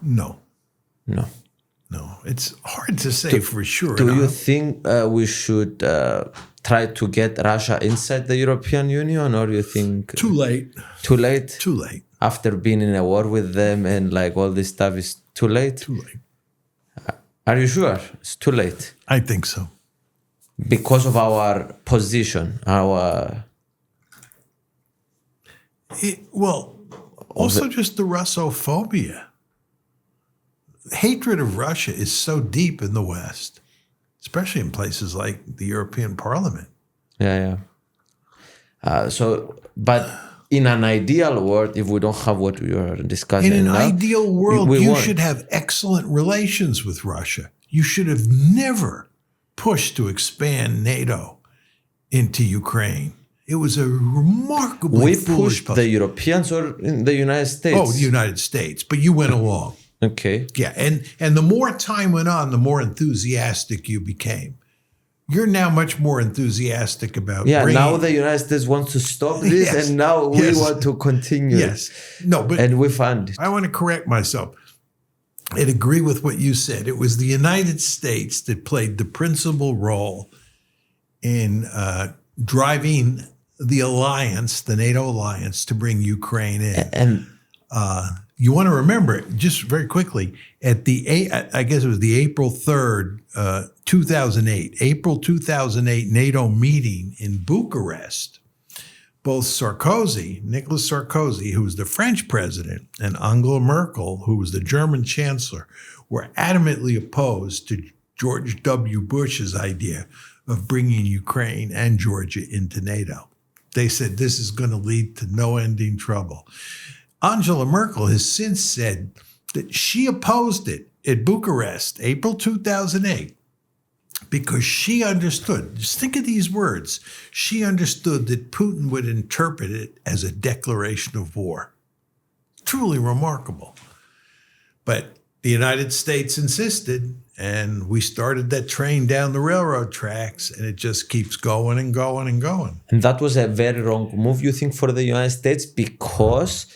No. No. No, it's hard to say for sure. Do you think we should try to get Russia inside the European Union, or you think... Too late. Too late? Too late. After being in a war with them and like all this stuff is too late? Too late. Are you sure? It's too late? I think so. Because of our position, also just the Russophobia. Hatred of Russia is so deep in the West, especially in places like the European Parliament. Yeah. But in an ideal world, if we don't have what we are discussing in an now, ideal world, you should have excellent relations with Russia. You should have never pushed to expand NATO into Ukraine. It was a remarkably we foolish pushed the Europeans or in the United States? Oh, the United States, but you went along. Okay. Yeah, and the more time went on, the more enthusiastic you became. You're now much more enthusiastic about now the United States wants to stop this, and now we want to continue. Yes. No, but and we fund it. I want to correct myself. I'd agree with what you said. It was the United States that played the principal role in driving the alliance, the NATO alliance, to bring Ukraine in. And you want to remember, just very quickly, at I guess it was the April 3rd, 2008, April 2008 NATO meeting in Bucharest, both Nicolas Sarkozy, who was the French president, and Angela Merkel, who was the German chancellor, were adamantly opposed to George W. Bush's idea of bringing Ukraine and Georgia into NATO. They said this is going to lead to no ending trouble. Angela Merkel has since said that she opposed it at Bucharest, April 2008, because she understood, just think of these words, she understood that Putin would interpret it as a declaration of war. Truly remarkable. But the United States insisted, and we started that train down the railroad tracks, and it just keeps going and going and going. And that was a very wrong move, you think, for the United States, because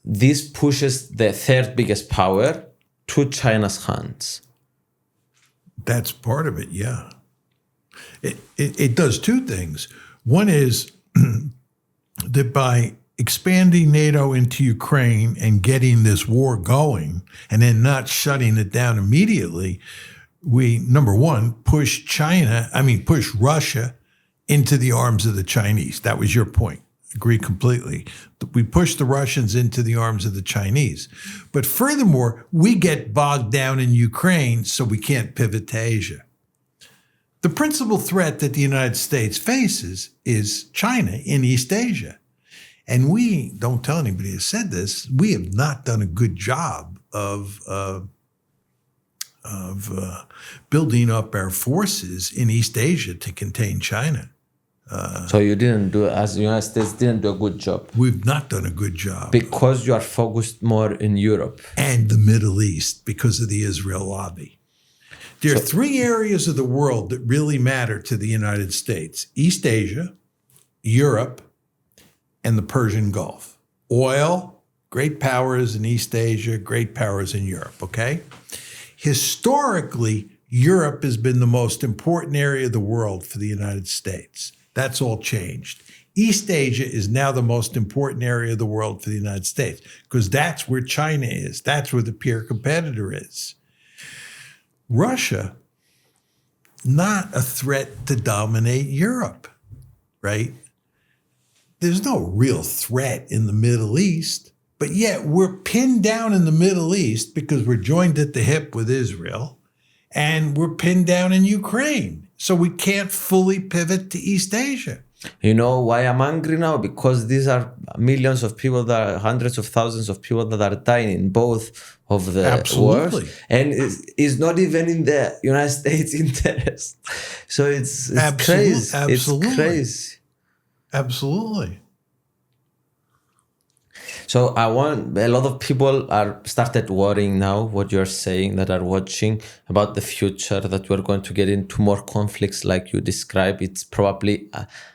this pushes the third biggest power to China's hands. That's part of it, yeah. It does two things. One is that by expanding NATO into Ukraine and getting this war going, and then not shutting it down immediately, we, number one, push Russia into the arms of the Chinese. That was your point. Agree completely. We push the Russians into the arms of the Chinese. But furthermore, we get bogged down in Ukraine, so we can't pivot to Asia. The principal threat that the United States faces is China in East Asia. And we, don't tell anybody who said this, we have not done a good job of building up our forces in East Asia to contain China. So you didn't do, as the United States didn't do a good job. We've not done a good job. Because you are focused more in Europe. And the Middle East because of the Israel lobby. There are three areas of the world that really matter to the United States: East Asia, Europe, and the Persian Gulf. Oil, great powers in East Asia, great powers in Europe, okay? Historically, Europe has been the most important area of the world for the United States. That's all changed. East Asia is now the most important area of the world for the United States because that's where China is. That's where the peer competitor is. Russia, not a threat to dominate Europe, right? There's no real threat in the Middle East, but yet we're pinned down in the Middle East because we're joined at the hip with Israel, and we're pinned down in Ukraine. So we can't fully pivot to East Asia. You know why I'm angry now? Because these are millions of people, that are hundreds of thousands of people that are dying in both of the Absolutely. wars. And it's not even in the United States' interest. So it's crazy. Absolutely. It's crazy. Absolutely. So a lot of people are started worrying now, what you're saying, that are watching, about the future, that we're going to get into more conflicts like you described. It's probably,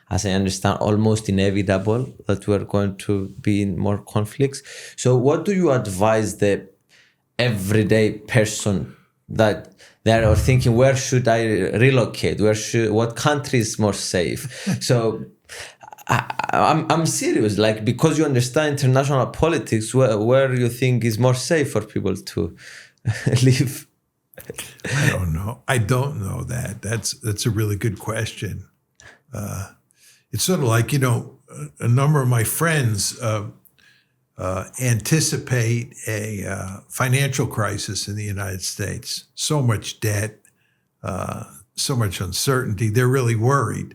as I understand, almost inevitable that we're going to be in more conflicts. So what do you advise the everyday person that they are thinking, where should I relocate? What country is more safe? So I'm serious, like, because you understand international politics, where you think is more safe for people to live? I don't know. I don't know that. That's a really good question. It's sort of like, a number of my friends anticipate a financial crisis in the United States. So much debt, so much uncertainty. They're really worried.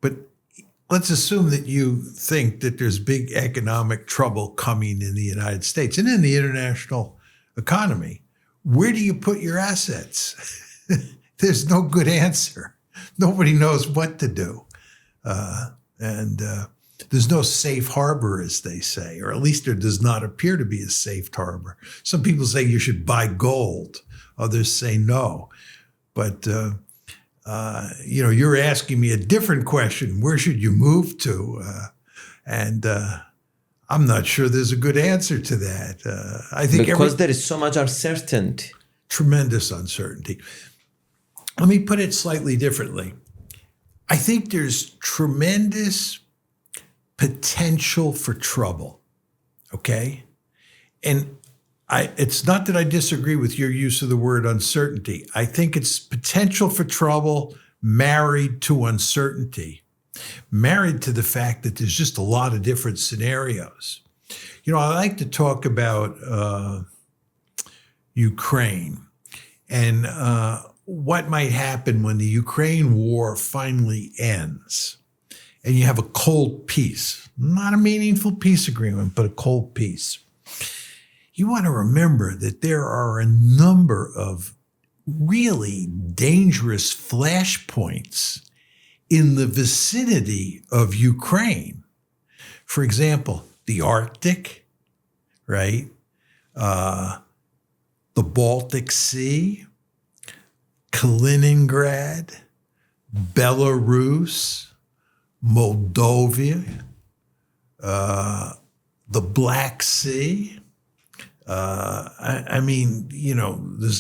But let's assume that you think that there's big economic trouble coming in the United States and in the international economy. Where do you put your assets? There's no good answer. Nobody knows what to do. And there's no safe harbor, as they say, or at least there does not appear to be a safe harbor. Some people say you should buy gold. Others say no. But you're asking me a different question. Where should you move to? And I'm not sure there's a good answer to that. I think because there is so much uncertainty. Tremendous uncertainty. Let me put it slightly differently. I think there's tremendous potential for trouble, okay? And it's not that I disagree with your use of the word uncertainty. I think it's potential for trouble married to uncertainty, married to the fact that there's just a lot of different scenarios. I like to talk about Ukraine and what might happen when the Ukraine war finally ends and you have a cold peace, not a meaningful peace agreement, but a cold peace. You want to remember that there are a number of really dangerous flashpoints in the vicinity of Ukraine. For example, the Arctic, right? The Baltic Sea, Kaliningrad, Belarus, Moldova, the Black Sea. There's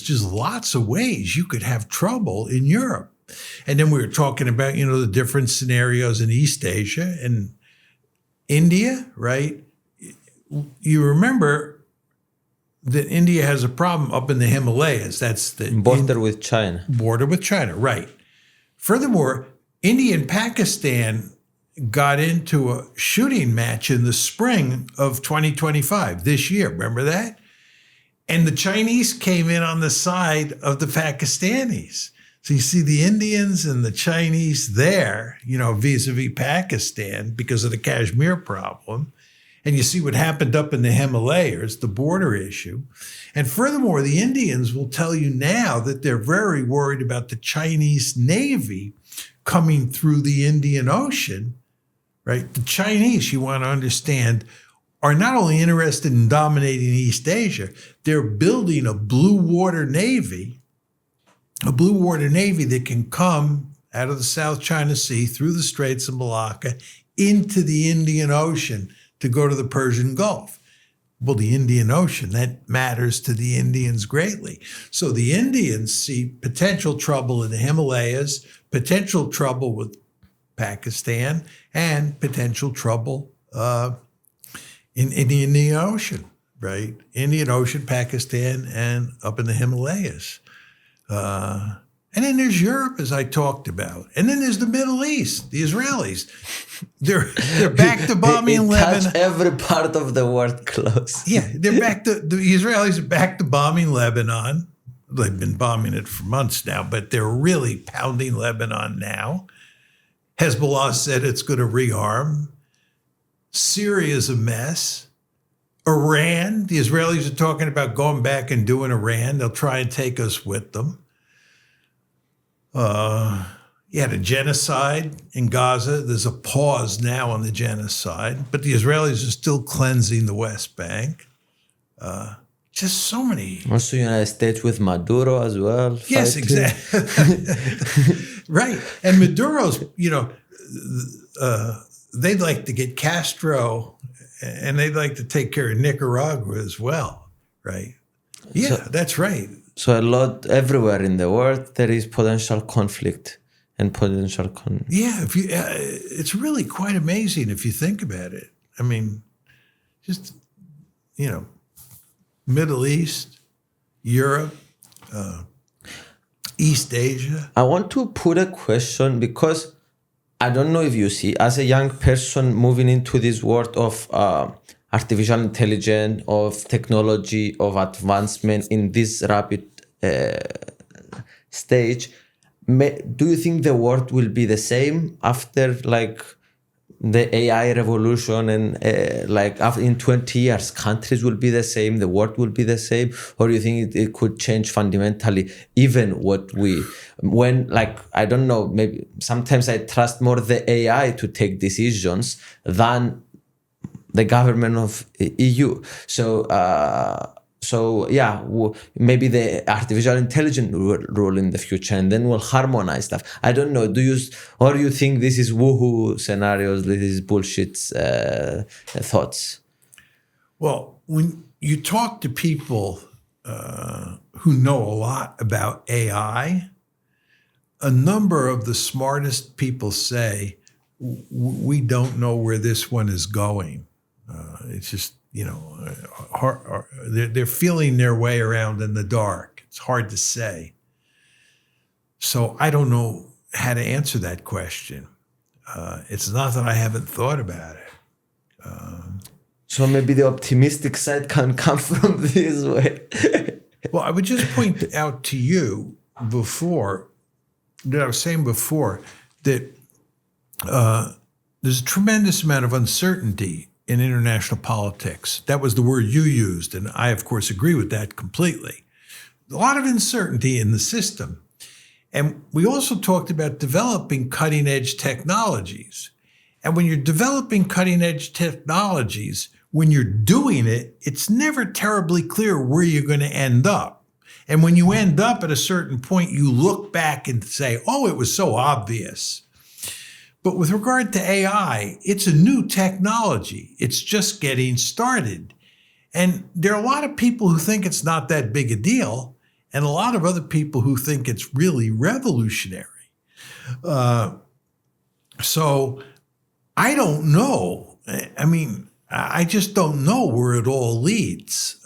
just lots of ways you could have trouble in Europe. And then we were talking about, the different scenarios in East Asia and India, right? You remember that India has a problem up in the Himalayas. That's the border with China. Border with China, right. Furthermore, India and Pakistan got into a shooting match in the spring of 2025, this year. Remember that? And the Chinese came in on the side of the Pakistanis. So you see the Indians and the Chinese there, vis-a-vis Pakistan because of the Kashmir problem. And you see what happened up in the Himalayas, the border issue. And furthermore, the Indians will tell you now that they're very worried about the Chinese Navy coming through the Indian Ocean, right? The Chinese, you want to understand, are not only interested in dominating East Asia, they're building a blue water navy that can come out of the South China Sea through the Straits of Malacca into the Indian Ocean to go to the Persian Gulf. Well, the Indian Ocean, that matters to the Indians greatly. So the Indians see potential trouble in the Himalayas, potential trouble with Pakistan, and potential trouble in the Indian Ocean, right? Indian Ocean, Pakistan, and up in the Himalayas. And then there's Europe, as I talked about. And then there's the Middle East, the Israelis. They're back to bombing Lebanon. Touch every part of the world close. Yeah, the Israelis are back to bombing Lebanon. They've been bombing it for months now, but they're really pounding Lebanon now. Hezbollah said it's going to rearm. Syria's a mess. Iran, the Israelis are talking about going back and doing Iran. They'll try and take us with them. You had a genocide in Gaza. There's a pause now on the genocide, but the Israelis are still cleansing the West Bank. Just so many. Also, United States with Maduro as well. Yes, fighting. exactly. Right. And Maduro's, they'd like to get Castro, and they'd like to take care of Nicaragua as well, right? Yeah, that's right. So a lot everywhere in the world there is potential conflict and potential. Yeah, it's really quite amazing if you think about it. I mean, just Middle East, Europe, East Asia. I want to put a question because I don't know if you see, as a young person moving into this world of artificial intelligence, of technology, of advancement in this rapid stage, do you think the world will be the same after the AI revolution and after in 20 years, countries will be the same, the world will be the same, or do you think it could change fundamentally even I don't know, maybe sometimes I trust more the AI to take decisions than the government of EU. So yeah, maybe the artificial intelligence will rule in the future, and then we'll harmonize stuff. I don't know. Do you think this is woohoo scenarios? This is bullshit thoughts? Well, when you talk to people who know a lot about AI, a number of the smartest people say, we don't know where this one is going. It's just, they're feeling their way around in the dark. It's hard to say. So I don't know how to answer that question. It's not that I haven't thought about it. So maybe the optimistic side can come from this way. Well, I would just point out to you that I was saying before, that there's a tremendous amount of uncertainty in international politics. That was the word you used, and I, of course, agree with that completely. A lot of uncertainty in the system. And we also talked about developing cutting-edge technologies. And when you're developing cutting-edge technologies, when you're doing it, it's never terribly clear where you're going to end up. And when you end up at a certain point, you look back and say, oh, it was so obvious. But with regard to AI, it's a new technology. It's just getting started. And there are a lot of people who think it's not that big a deal, and a lot of other people who think it's really revolutionary. So I don't know. I mean, I just don't know where it all leads.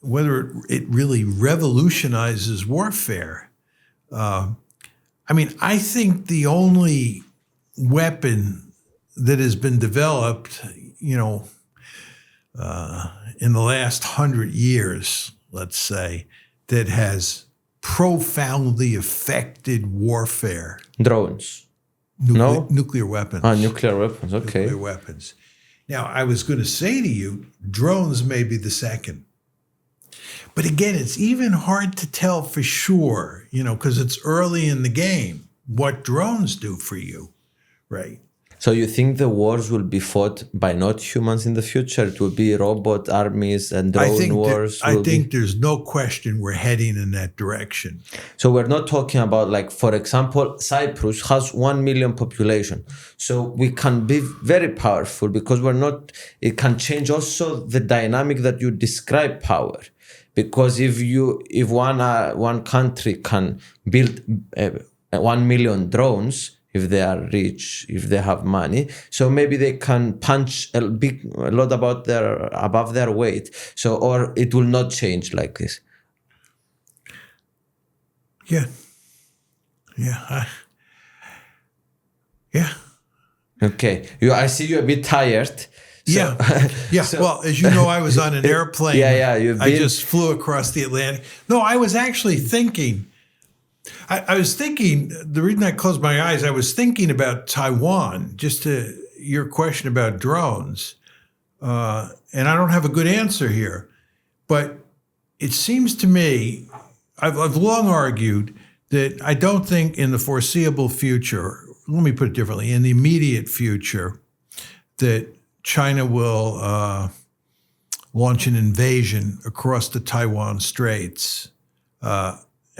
Whether it really revolutionizes warfare. I think the only weapon that has been developed, in the last 100 years, let's say, that has profoundly affected warfare. Drones. Nuclear weapons. Nuclear weapons, okay. Nuclear weapons. Now, I was going to say to you, drones may be the second. But again, it's even hard to tell for sure, because it's early in the game, what drones do for you, right? So you think the wars will be fought by not humans in the future? It will be robot armies and drone wars? I think there's no question we're heading in that direction. So we're not talking about, like, for example, Cyprus has 1 million population. So we can be very powerful because it can change also the dynamic that you describe power. Because if one country can build 1 million drones, if they are rich, if they have money, so maybe they can punch a lot above their weight. So, or it will not change like this. Yeah. Okay. I see you're a bit tired. So, yeah. So, well, as you know, I was on an airplane. I just flew across the Atlantic. No, I was actually thinking. I was thinking, the reason I closed my eyes, I was thinking about Taiwan, just to your question about drones. And I don't have a good answer here. But it seems to me, I've long argued that I don't think in the foreseeable future, let me put it differently, in the immediate future, that China will launch an invasion across the Taiwan Straits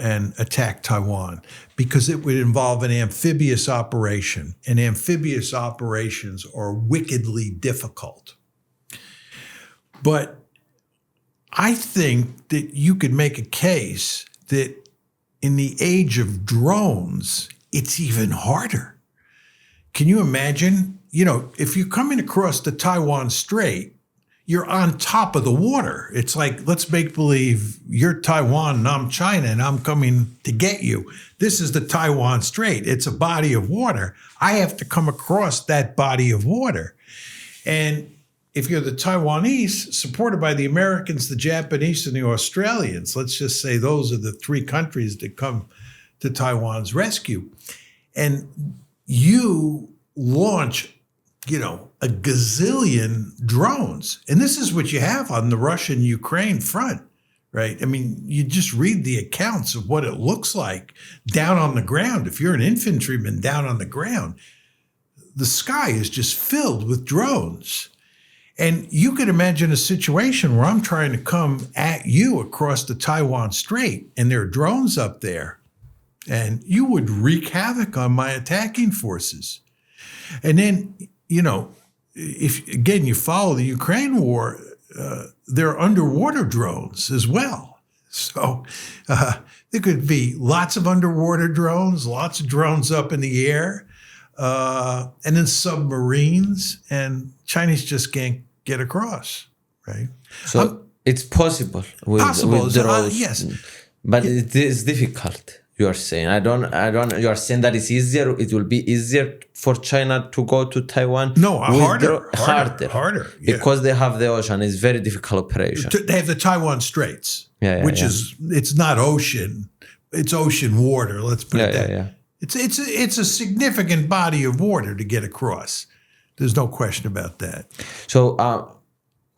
and attack Taiwan, because it would involve an amphibious operation, and amphibious operations are wickedly difficult. But I think that you could make a case that in the age of drones, it's even harder. Can you imagine? If you're coming across the Taiwan Strait, you're on top of the water. It's like, let's make believe you're Taiwan and I'm China and I'm coming to get you. This is the Taiwan Strait. It's a body of water. I have to come across that body of water. And if you're the Taiwanese, supported by the Americans, the Japanese, and the Australians, let's just say those are the three countries that come to Taiwan's rescue, and you launch a gazillion drones. And this is what you have on the Russian-Ukraine front, right? I mean, you just read the accounts of what it looks like down on the ground. If you're an infantryman down on the ground, the sky is just filled with drones. And you could imagine a situation where I'm trying to come at you across the Taiwan Strait and there are drones up there, and you would wreak havoc on my attacking forces. And then, if, again, you follow the Ukraine war, there are underwater drones as well. So there could be lots of underwater drones, lots of drones up in the air, and then submarines, and Chinese just can't get across, right? So it's possible with drones. Yes. But it is difficult. You are saying, you are saying that it's easier, it will be easier for China to go to Taiwan? No, harder. Because they have the ocean. It's very difficult operation. They have the Taiwan Straits, which is, it's not ocean, it's ocean water, let's put it that. Yeah. It's a significant body of water to get across. There's no question about that. So,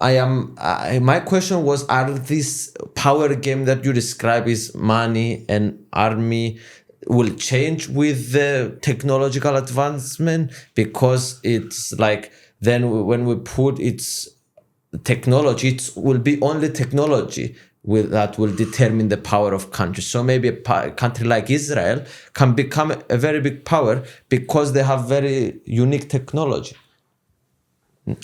my question was, are this power game that you describe is money and army will change with the technological advancement? Because it's like, then when we put its technology, it will be only technology that will determine the power of countries. So maybe a country like Israel can become a very big power because they have very unique technology.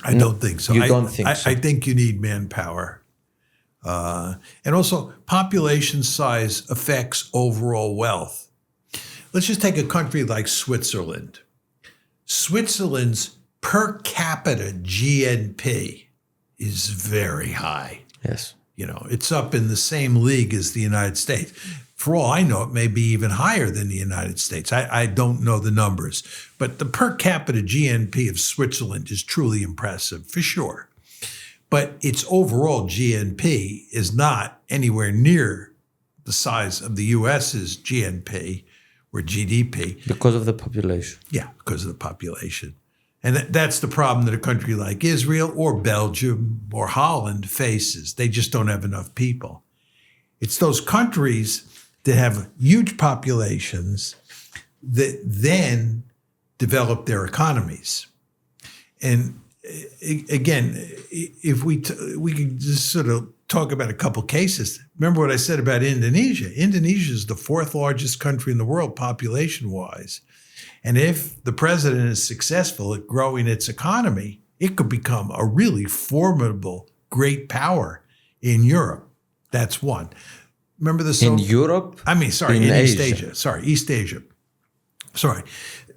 I don't think so. You don't think so? I think you need manpower. And also, population size affects overall wealth. Let's just take a country like Switzerland. Switzerland's per capita GNP is very high. Yes. It's up in the same league as the United States. For all I know, it may be even higher than the United States. I don't know the numbers. But the per capita GNP of Switzerland is truly impressive, for sure. But its overall GNP is not anywhere near the size of the U.S.'s GNP or GDP. Because of the population. Yeah, because of the population. And that's the problem that a country like Israel or Belgium or Holland faces. They just don't have enough people. It's those countries that have huge populations that then develop their economies. And again, if we could just sort of talk about a couple cases. Remember what I said about Indonesia. Indonesia is the fourth largest country in the world population-wise. And if the president is successful at growing its economy, it could become a really formidable, great power in Europe. That's one. Remember the in Europe? in East Asia. East Asia.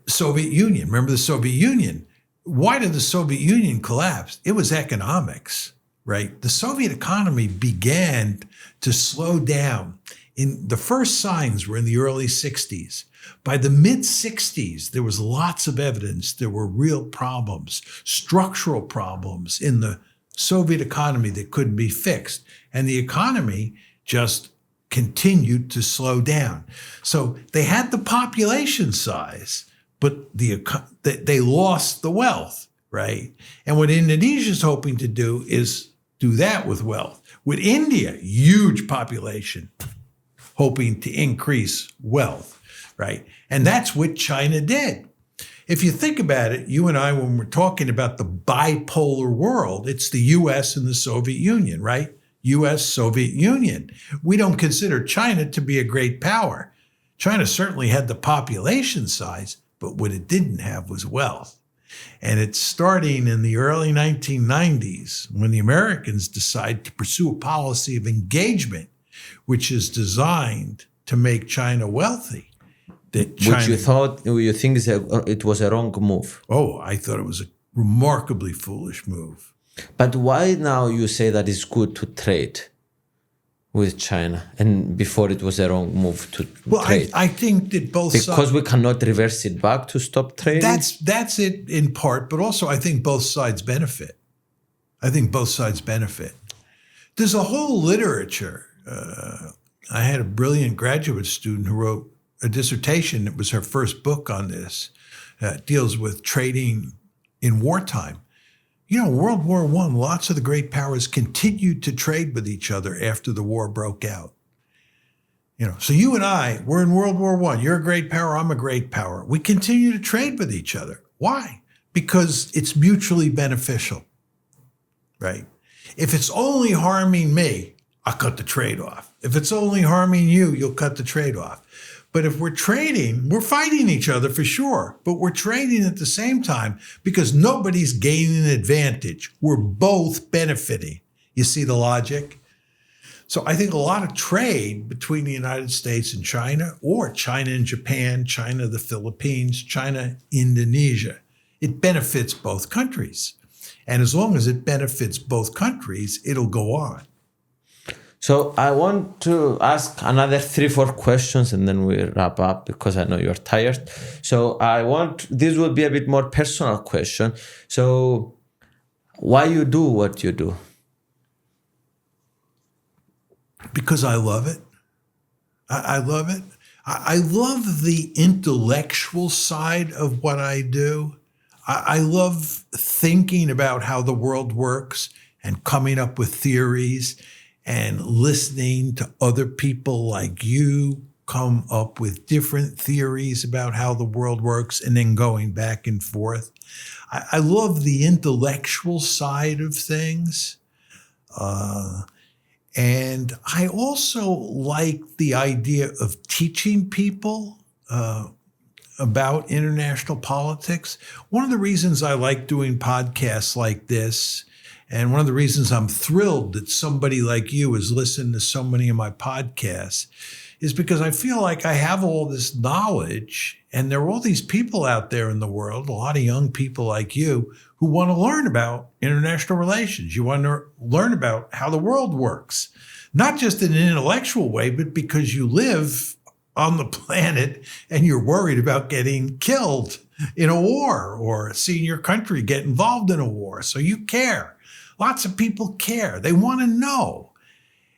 Soviet Union. Remember the Soviet Union? Why did the Soviet Union collapse? It was economics, right? The Soviet economy began to slow down. The first signs were in the early 60s. By the mid-60s, there was lots of evidence there were real problems, structural problems in the Soviet economy that couldn't be fixed. And the economy just continued to slow down. So they had the population size, but they lost the wealth, right? And what Indonesia's hoping to do is do that with wealth. With India, huge population, hoping to increase wealth, right? And that's what China did. If you think about it, you and I, when we're talking about the bipolar world, it's the US and the Soviet Union, right? US, Soviet Union. We don't consider China to be a great power. China certainly had the population size, but what it didn't have was wealth. And it's starting in the early 1990s when the Americans decide to pursue a policy of engagement, which is designed to make China wealthy. Which you think it was a wrong move? Oh, I thought it was a remarkably foolish move. But why now you say that it's good to trade with China, and before it was a wrong move to trade? I think that both sides... Because we cannot reverse it back to stop trading? That's it in part, but also I think both sides benefit. There's a whole literature. I had a brilliant graduate student who wrote a dissertation. It was her first book on this. Deals with trading in wartime. You know, World War I, lots of the great powers continued to trade with each other after the war broke out. You know, so you and I, we're in World War I. You're a great power, I'm a great power. We continue to trade with each other. Why? Because it's mutually beneficial, right? If it's only harming me, I'll cut the trade off. If it's only harming you, you'll cut the trade off. But if we're trading, we're fighting each other for sure, but we're trading at the same time because nobody's gaining an advantage. We're both benefiting. You see the logic? So I think a lot of trade between the United States and China, or China and Japan, China, the Philippines, China, Indonesia, it benefits both countries. And as long as it benefits both countries, it'll go on. So I want to ask another 3-4 questions and then we wrap up because I know you're tired. So this will be a bit more personal question. So why you do what you do? Because I love it. I love it. I love the intellectual side of what I do. I love thinking about how the world works and coming up with theories and listening to other people like you come up with different theories about how the world works and then going back and forth. I love the intellectual side of things. And I also like the idea of teaching people about international politics. One of the reasons I like doing podcasts like this, and one of the reasons I'm thrilled that somebody like you has listened to so many of my podcasts, is because I feel like I have all this knowledge, and there are all these people out there in the world, a lot of young people like you, who want to learn about international relations. You want to learn about how the world works, not just in an intellectual way, but because you live on the planet and you're worried about getting killed in a war or seeing your country get involved in a war. So you care. Lots of people care. They want to know.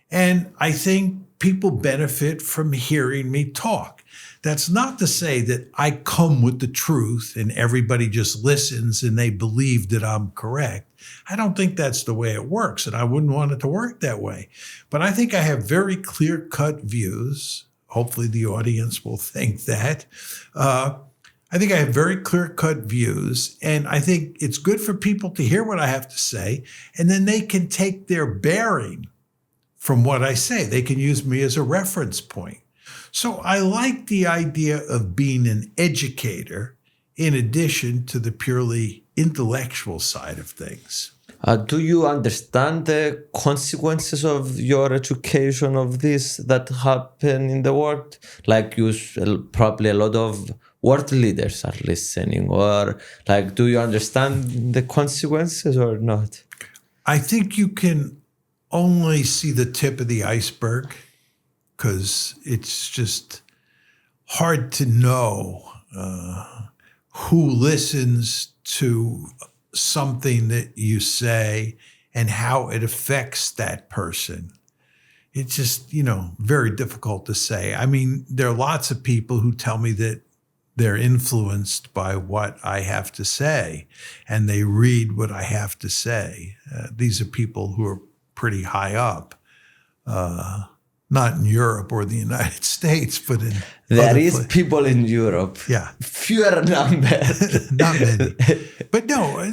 And I think people benefit from hearing me talk. That's not to say that I come with the truth and everybody just listens and they believe that I'm correct. I don't think that's the way it works, and I wouldn't want it to work that way. But I think I have very clear-cut views. Hopefully the audience will think that. I I think I have very clear-cut views, and I think it's good for people to hear what I have to say, and then they can take their bearing from what I say. They can use me as a reference point. So I like the idea of being an educator in addition to the purely intellectual side of things. Do you understand the consequences of your education of this that happen in the world? Like probably a lot of world leaders are listening, or like, do you understand the consequences or not? I think you can only see the tip of the iceberg because it's just hard to know who listens to something that you say and how it affects that person. It's just, very difficult to say. I mean, there are lots of people who tell me that they're influenced by what I have to say, and they read what I have to say. These are people who are pretty high up, not in Europe or the United States, but in there is people in Europe. Yeah. Fewer number. Not many. But no,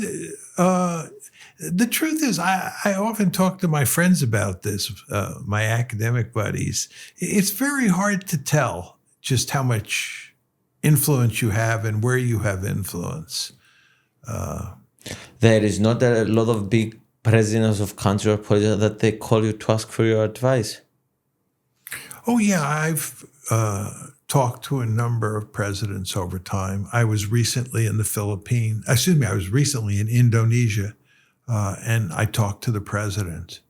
the truth is, I often talk to my friends about this, my academic buddies. It's very hard to tell just how much influence you have and where you have influence. There is not a lot of big presidents of countries or politicians that they call you to ask for your advice. Oh, yeah, I've talked to a number of presidents over time. I was recently in the Philippines. I was recently in Indonesia, and I talked to the president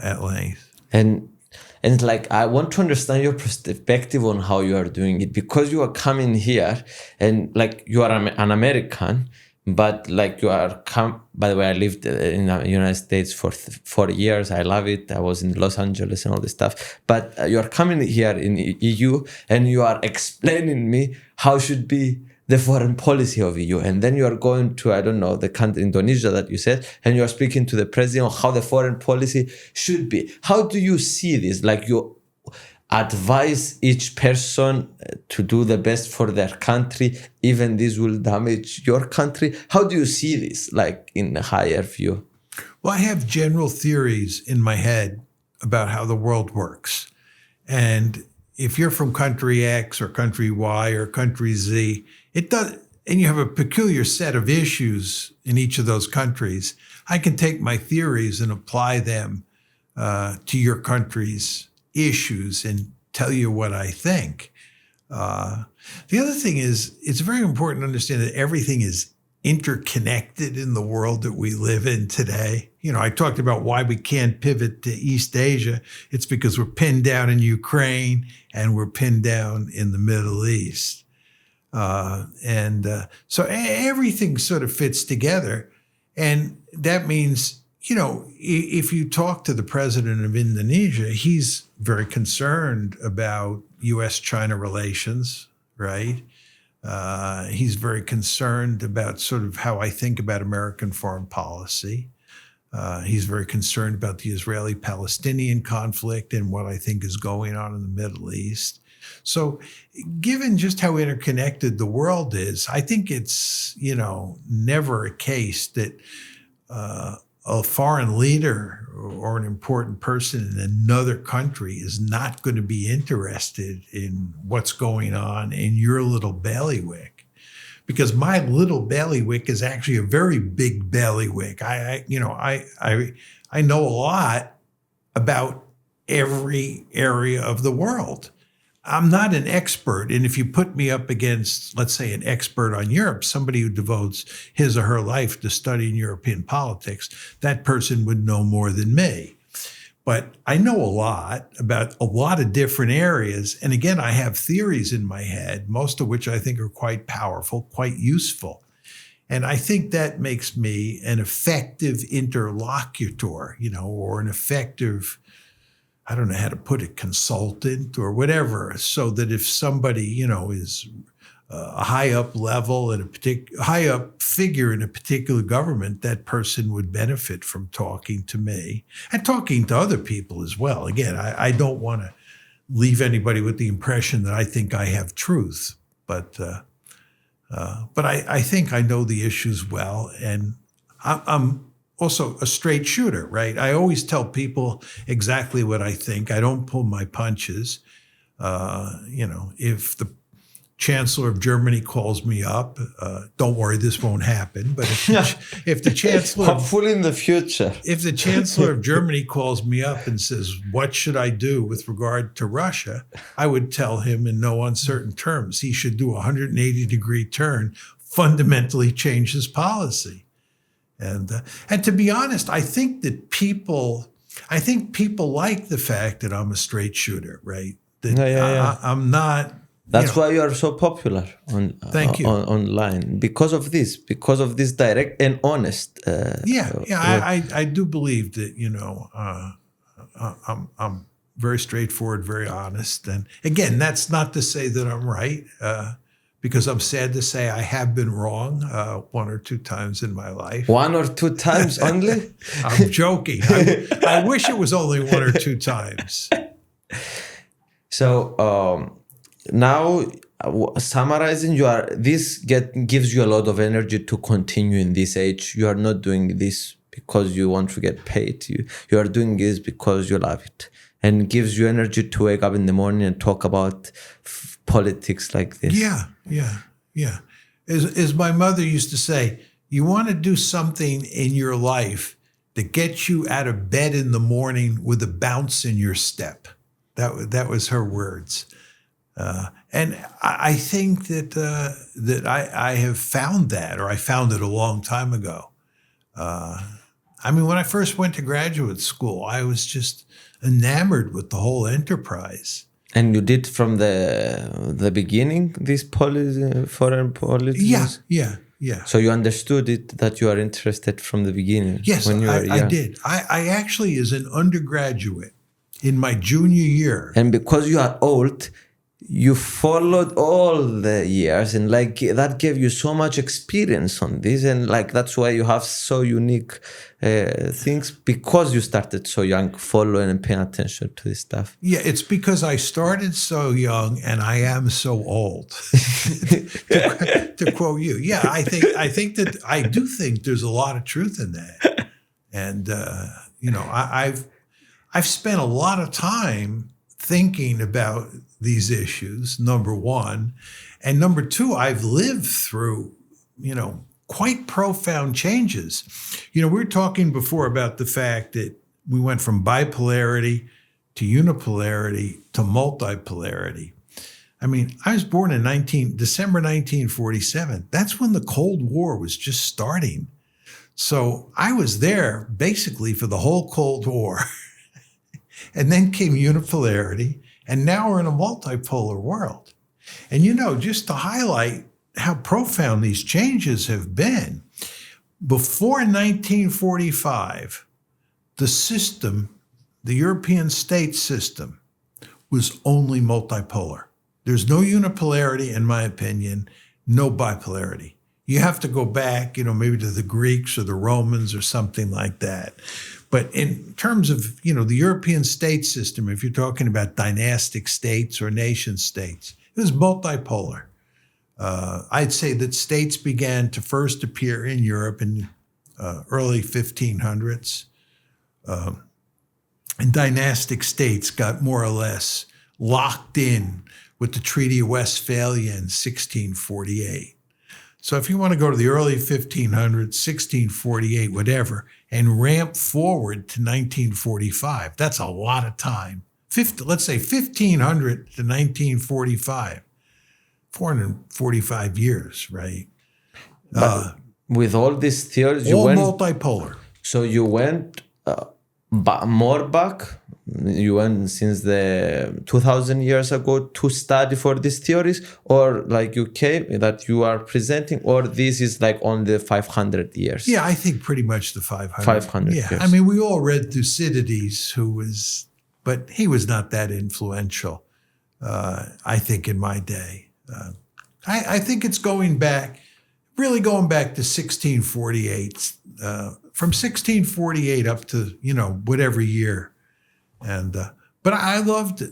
at length. And like, I want to understand your perspective on how you are doing it, because you are coming here and like you are an American, but like you are by the way, I lived in the United States for 4 years. I love it. I was in Los Angeles and all this stuff. But you are coming here in EU and you are explaining me how should be the foreign policy of EU. And then you are going to, I don't know, the country, Indonesia that you said, and you are speaking to the president on how the foreign policy should be. How do you see this? Like, you advise each person to do the best for their country, even this will damage your country. How do you see this, like, in a higher view? Well, I have general theories in my head about how the world works. And if you're from country X or country Y or country Z, and you have a peculiar set of issues in each of those countries, I can take my theories and apply them to your country's issues and tell you what I think. The other thing is, it's very important to understand that everything is interconnected in the world that we live in today. I talked about why we can't pivot to East Asia. It's because we're pinned down in Ukraine and we're pinned down in the Middle East. So everything sort of fits together. And that means, if you talk to the president of Indonesia, he's very concerned about U.S.-China relations, right? He's very concerned about sort of how I think about American foreign policy. He's very concerned about the Israeli-Palestinian conflict and what I think is going on in the Middle East. So given just how interconnected the world is, I think it's, never a case that a foreign leader or an important person in another country is not going to be interested in what's going on in your little bailiwick. Because my little bailiwick is actually a very big bailiwick. I know a lot about every area of the world. I'm not an expert, and if you put me up against, let's say, an expert on Europe, somebody who devotes his or her life to studying European politics, that person would know more than me. But I know a lot about a lot of different areas, and again, I have theories in my head, most of which I think are quite powerful, quite useful. And I think that makes me an effective interlocutor, or an effective, I don't know how to put it, consultant or whatever, so that if somebody, is a high up level and high up figure in a particular government, that person would benefit from talking to me and talking to other people as well. Again, I don't want to leave anybody with the impression that I think I have truth, but But I think I know the issues well, and I'm also a straight shooter, right? I always tell people exactly what I think. I don't pull my punches. If the Chancellor of Germany calls me up, don't worry, this won't happen. But if the Chancellor, hopefully in the future, if the Chancellor of Germany calls me up and says, "What should I do with regard to Russia?" I would tell him in no uncertain terms he should do a 180-degree turn, fundamentally change his policy. And to be honest, I think people like the fact that I'm a straight shooter, right? That I'm not. That's why you are so popular Thank you. Online, because of this direct and honest. I do believe that I'm very straightforward, very honest, and again, that's not to say that I'm right, because I'm sad to say I have been wrong one or two times in my life. One or two times only? I'm joking. I wish it was only one or two times. So. Now, summarizing, this gives you a lot of energy to continue in this age. You are not doing this because you want to get paid. You are doing this because you love it, and it gives you energy to wake up in the morning and talk about politics like this. Yeah. As my mother used to say, you want to do something in your life that gets you out of bed in the morning with a bounce in your step. That was her words. And I think that I have found that, or I found it a long time ago. When I first went to graduate school, I was just enamored with the whole enterprise. And you did from the beginning this foreign politics? Yeah. So you understood it, that you are interested from the beginning? Yes, when you were young. I did. I actually, as an undergraduate, in my junior year. And because you are old, you followed all the years, and that gave you so much experience on this, and that's why you have so unique things, because you started so young, following and paying attention to this stuff. Yeah, it's because I started so young and I am so old. to quote you. Yeah, I do think there's a lot of truth in that. And I've spent a lot of time thinking about these issues, number one. And number two, I've lived through, quite profound changes. We were talking before about the fact that we went from bipolarity to unipolarity to multipolarity. I was born in December 1947. That's when the Cold War was just starting. So I was there basically for the whole Cold War. And then came unipolarity. And now we're in a multipolar world. And just to highlight how profound these changes have been, before 1945, the European state system, was only multipolar. There's no unipolarity, in my opinion, no bipolarity. You have to go back, maybe to the Greeks or the Romans or something like that. But in terms of, the European state system, if you're talking about dynastic states or nation states, it was multipolar. I'd say that states began to first appear in Europe in early 1500s. And dynastic states got more or less locked in with the Treaty of Westphalia in 1648. So if you want to go to the early 1500s, 1648, whatever, and ramp forward to 1945, that's a lot of time. Let's say 1500 to 1945, 445 years, right? With all these theories, you went multipolar. So you went more back. You went since the 2,000 years ago to study for these theories, or you came that you are presenting, or this is on the 500 years? Yeah, I think pretty much the 500. 500 years. We all read Thucydides, but he was not that influential, I think, in my day. I think it's going back to 1648, from 1648 up to, whatever year. And but I loved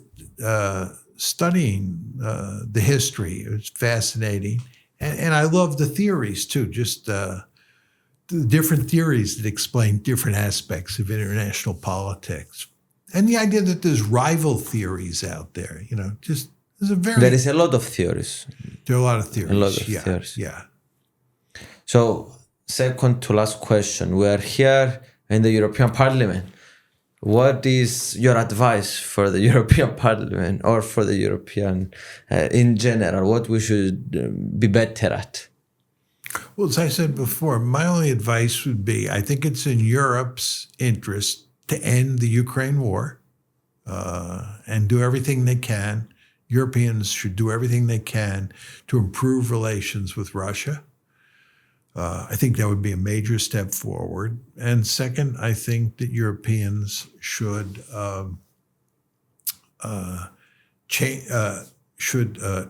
studying the history. It was fascinating. And I love the theories too, just the different theories that explain different aspects of international politics. And the idea that there's rival theories out there, just there is a lot of theories. There are a lot of theories. A lot of theories. Yeah. So, second to last question. We are here in the European Parliament. What is your advice for the European Parliament or for the European in general? What we should be better at? Well, as I said before, my only advice would be, I think it's in Europe's interest to end the Ukraine war and do everything they can. Europeans should do everything they can to improve relations with Russia. I think that would be a major step forward. And second, I think that Europeans should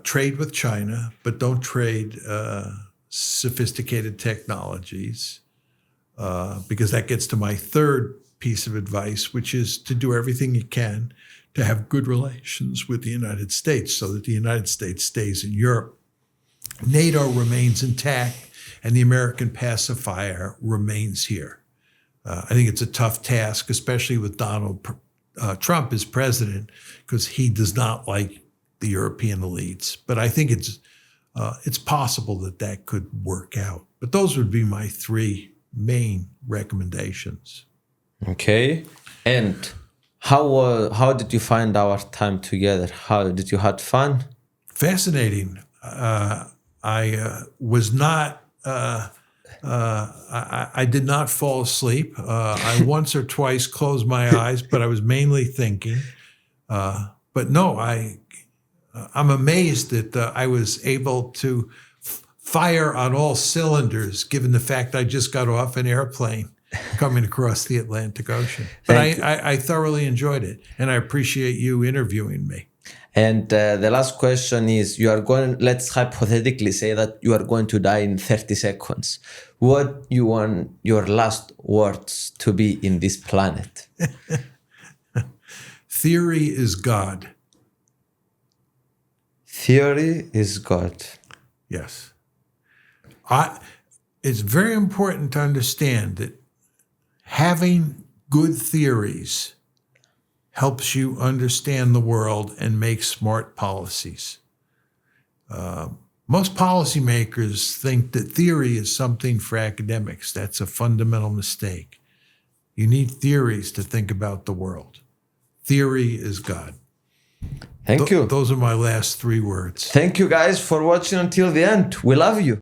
trade with China, but don't trade sophisticated technologies, because that gets to my third piece of advice, which is to do everything you can to have good relations with the United States so that the United States stays in Europe. NATO remains intact, and the American pacifier remains here. I think it's a tough task, especially with Donald Trump as president, because he does not like the European elites. But I think it's possible that could work out. But those would be my three main recommendations. Okay. And how did you find our time together? How did you have fun? Fascinating. I was not. I did not fall asleep. I once or twice closed my eyes, but I was mainly thinking. But no, I'm amazed that I was able to fire on all cylinders, given the fact I just got off an airplane coming across the Atlantic Ocean. But I thoroughly enjoyed it, and I appreciate you interviewing me. And the last question is, let's hypothetically say that you are going to die in 30 seconds. What you want your last words to be in this planet? Theory is God. Theory is God. Yes. It's very important to understand that having good theories helps you understand the world and make smart policies. Most policymakers think that theory is something for academics. That's a fundamental mistake. You need theories to think about the world. Theory is God. Thank you. Those are my last three words. Thank you guys for watching until the end. We love you.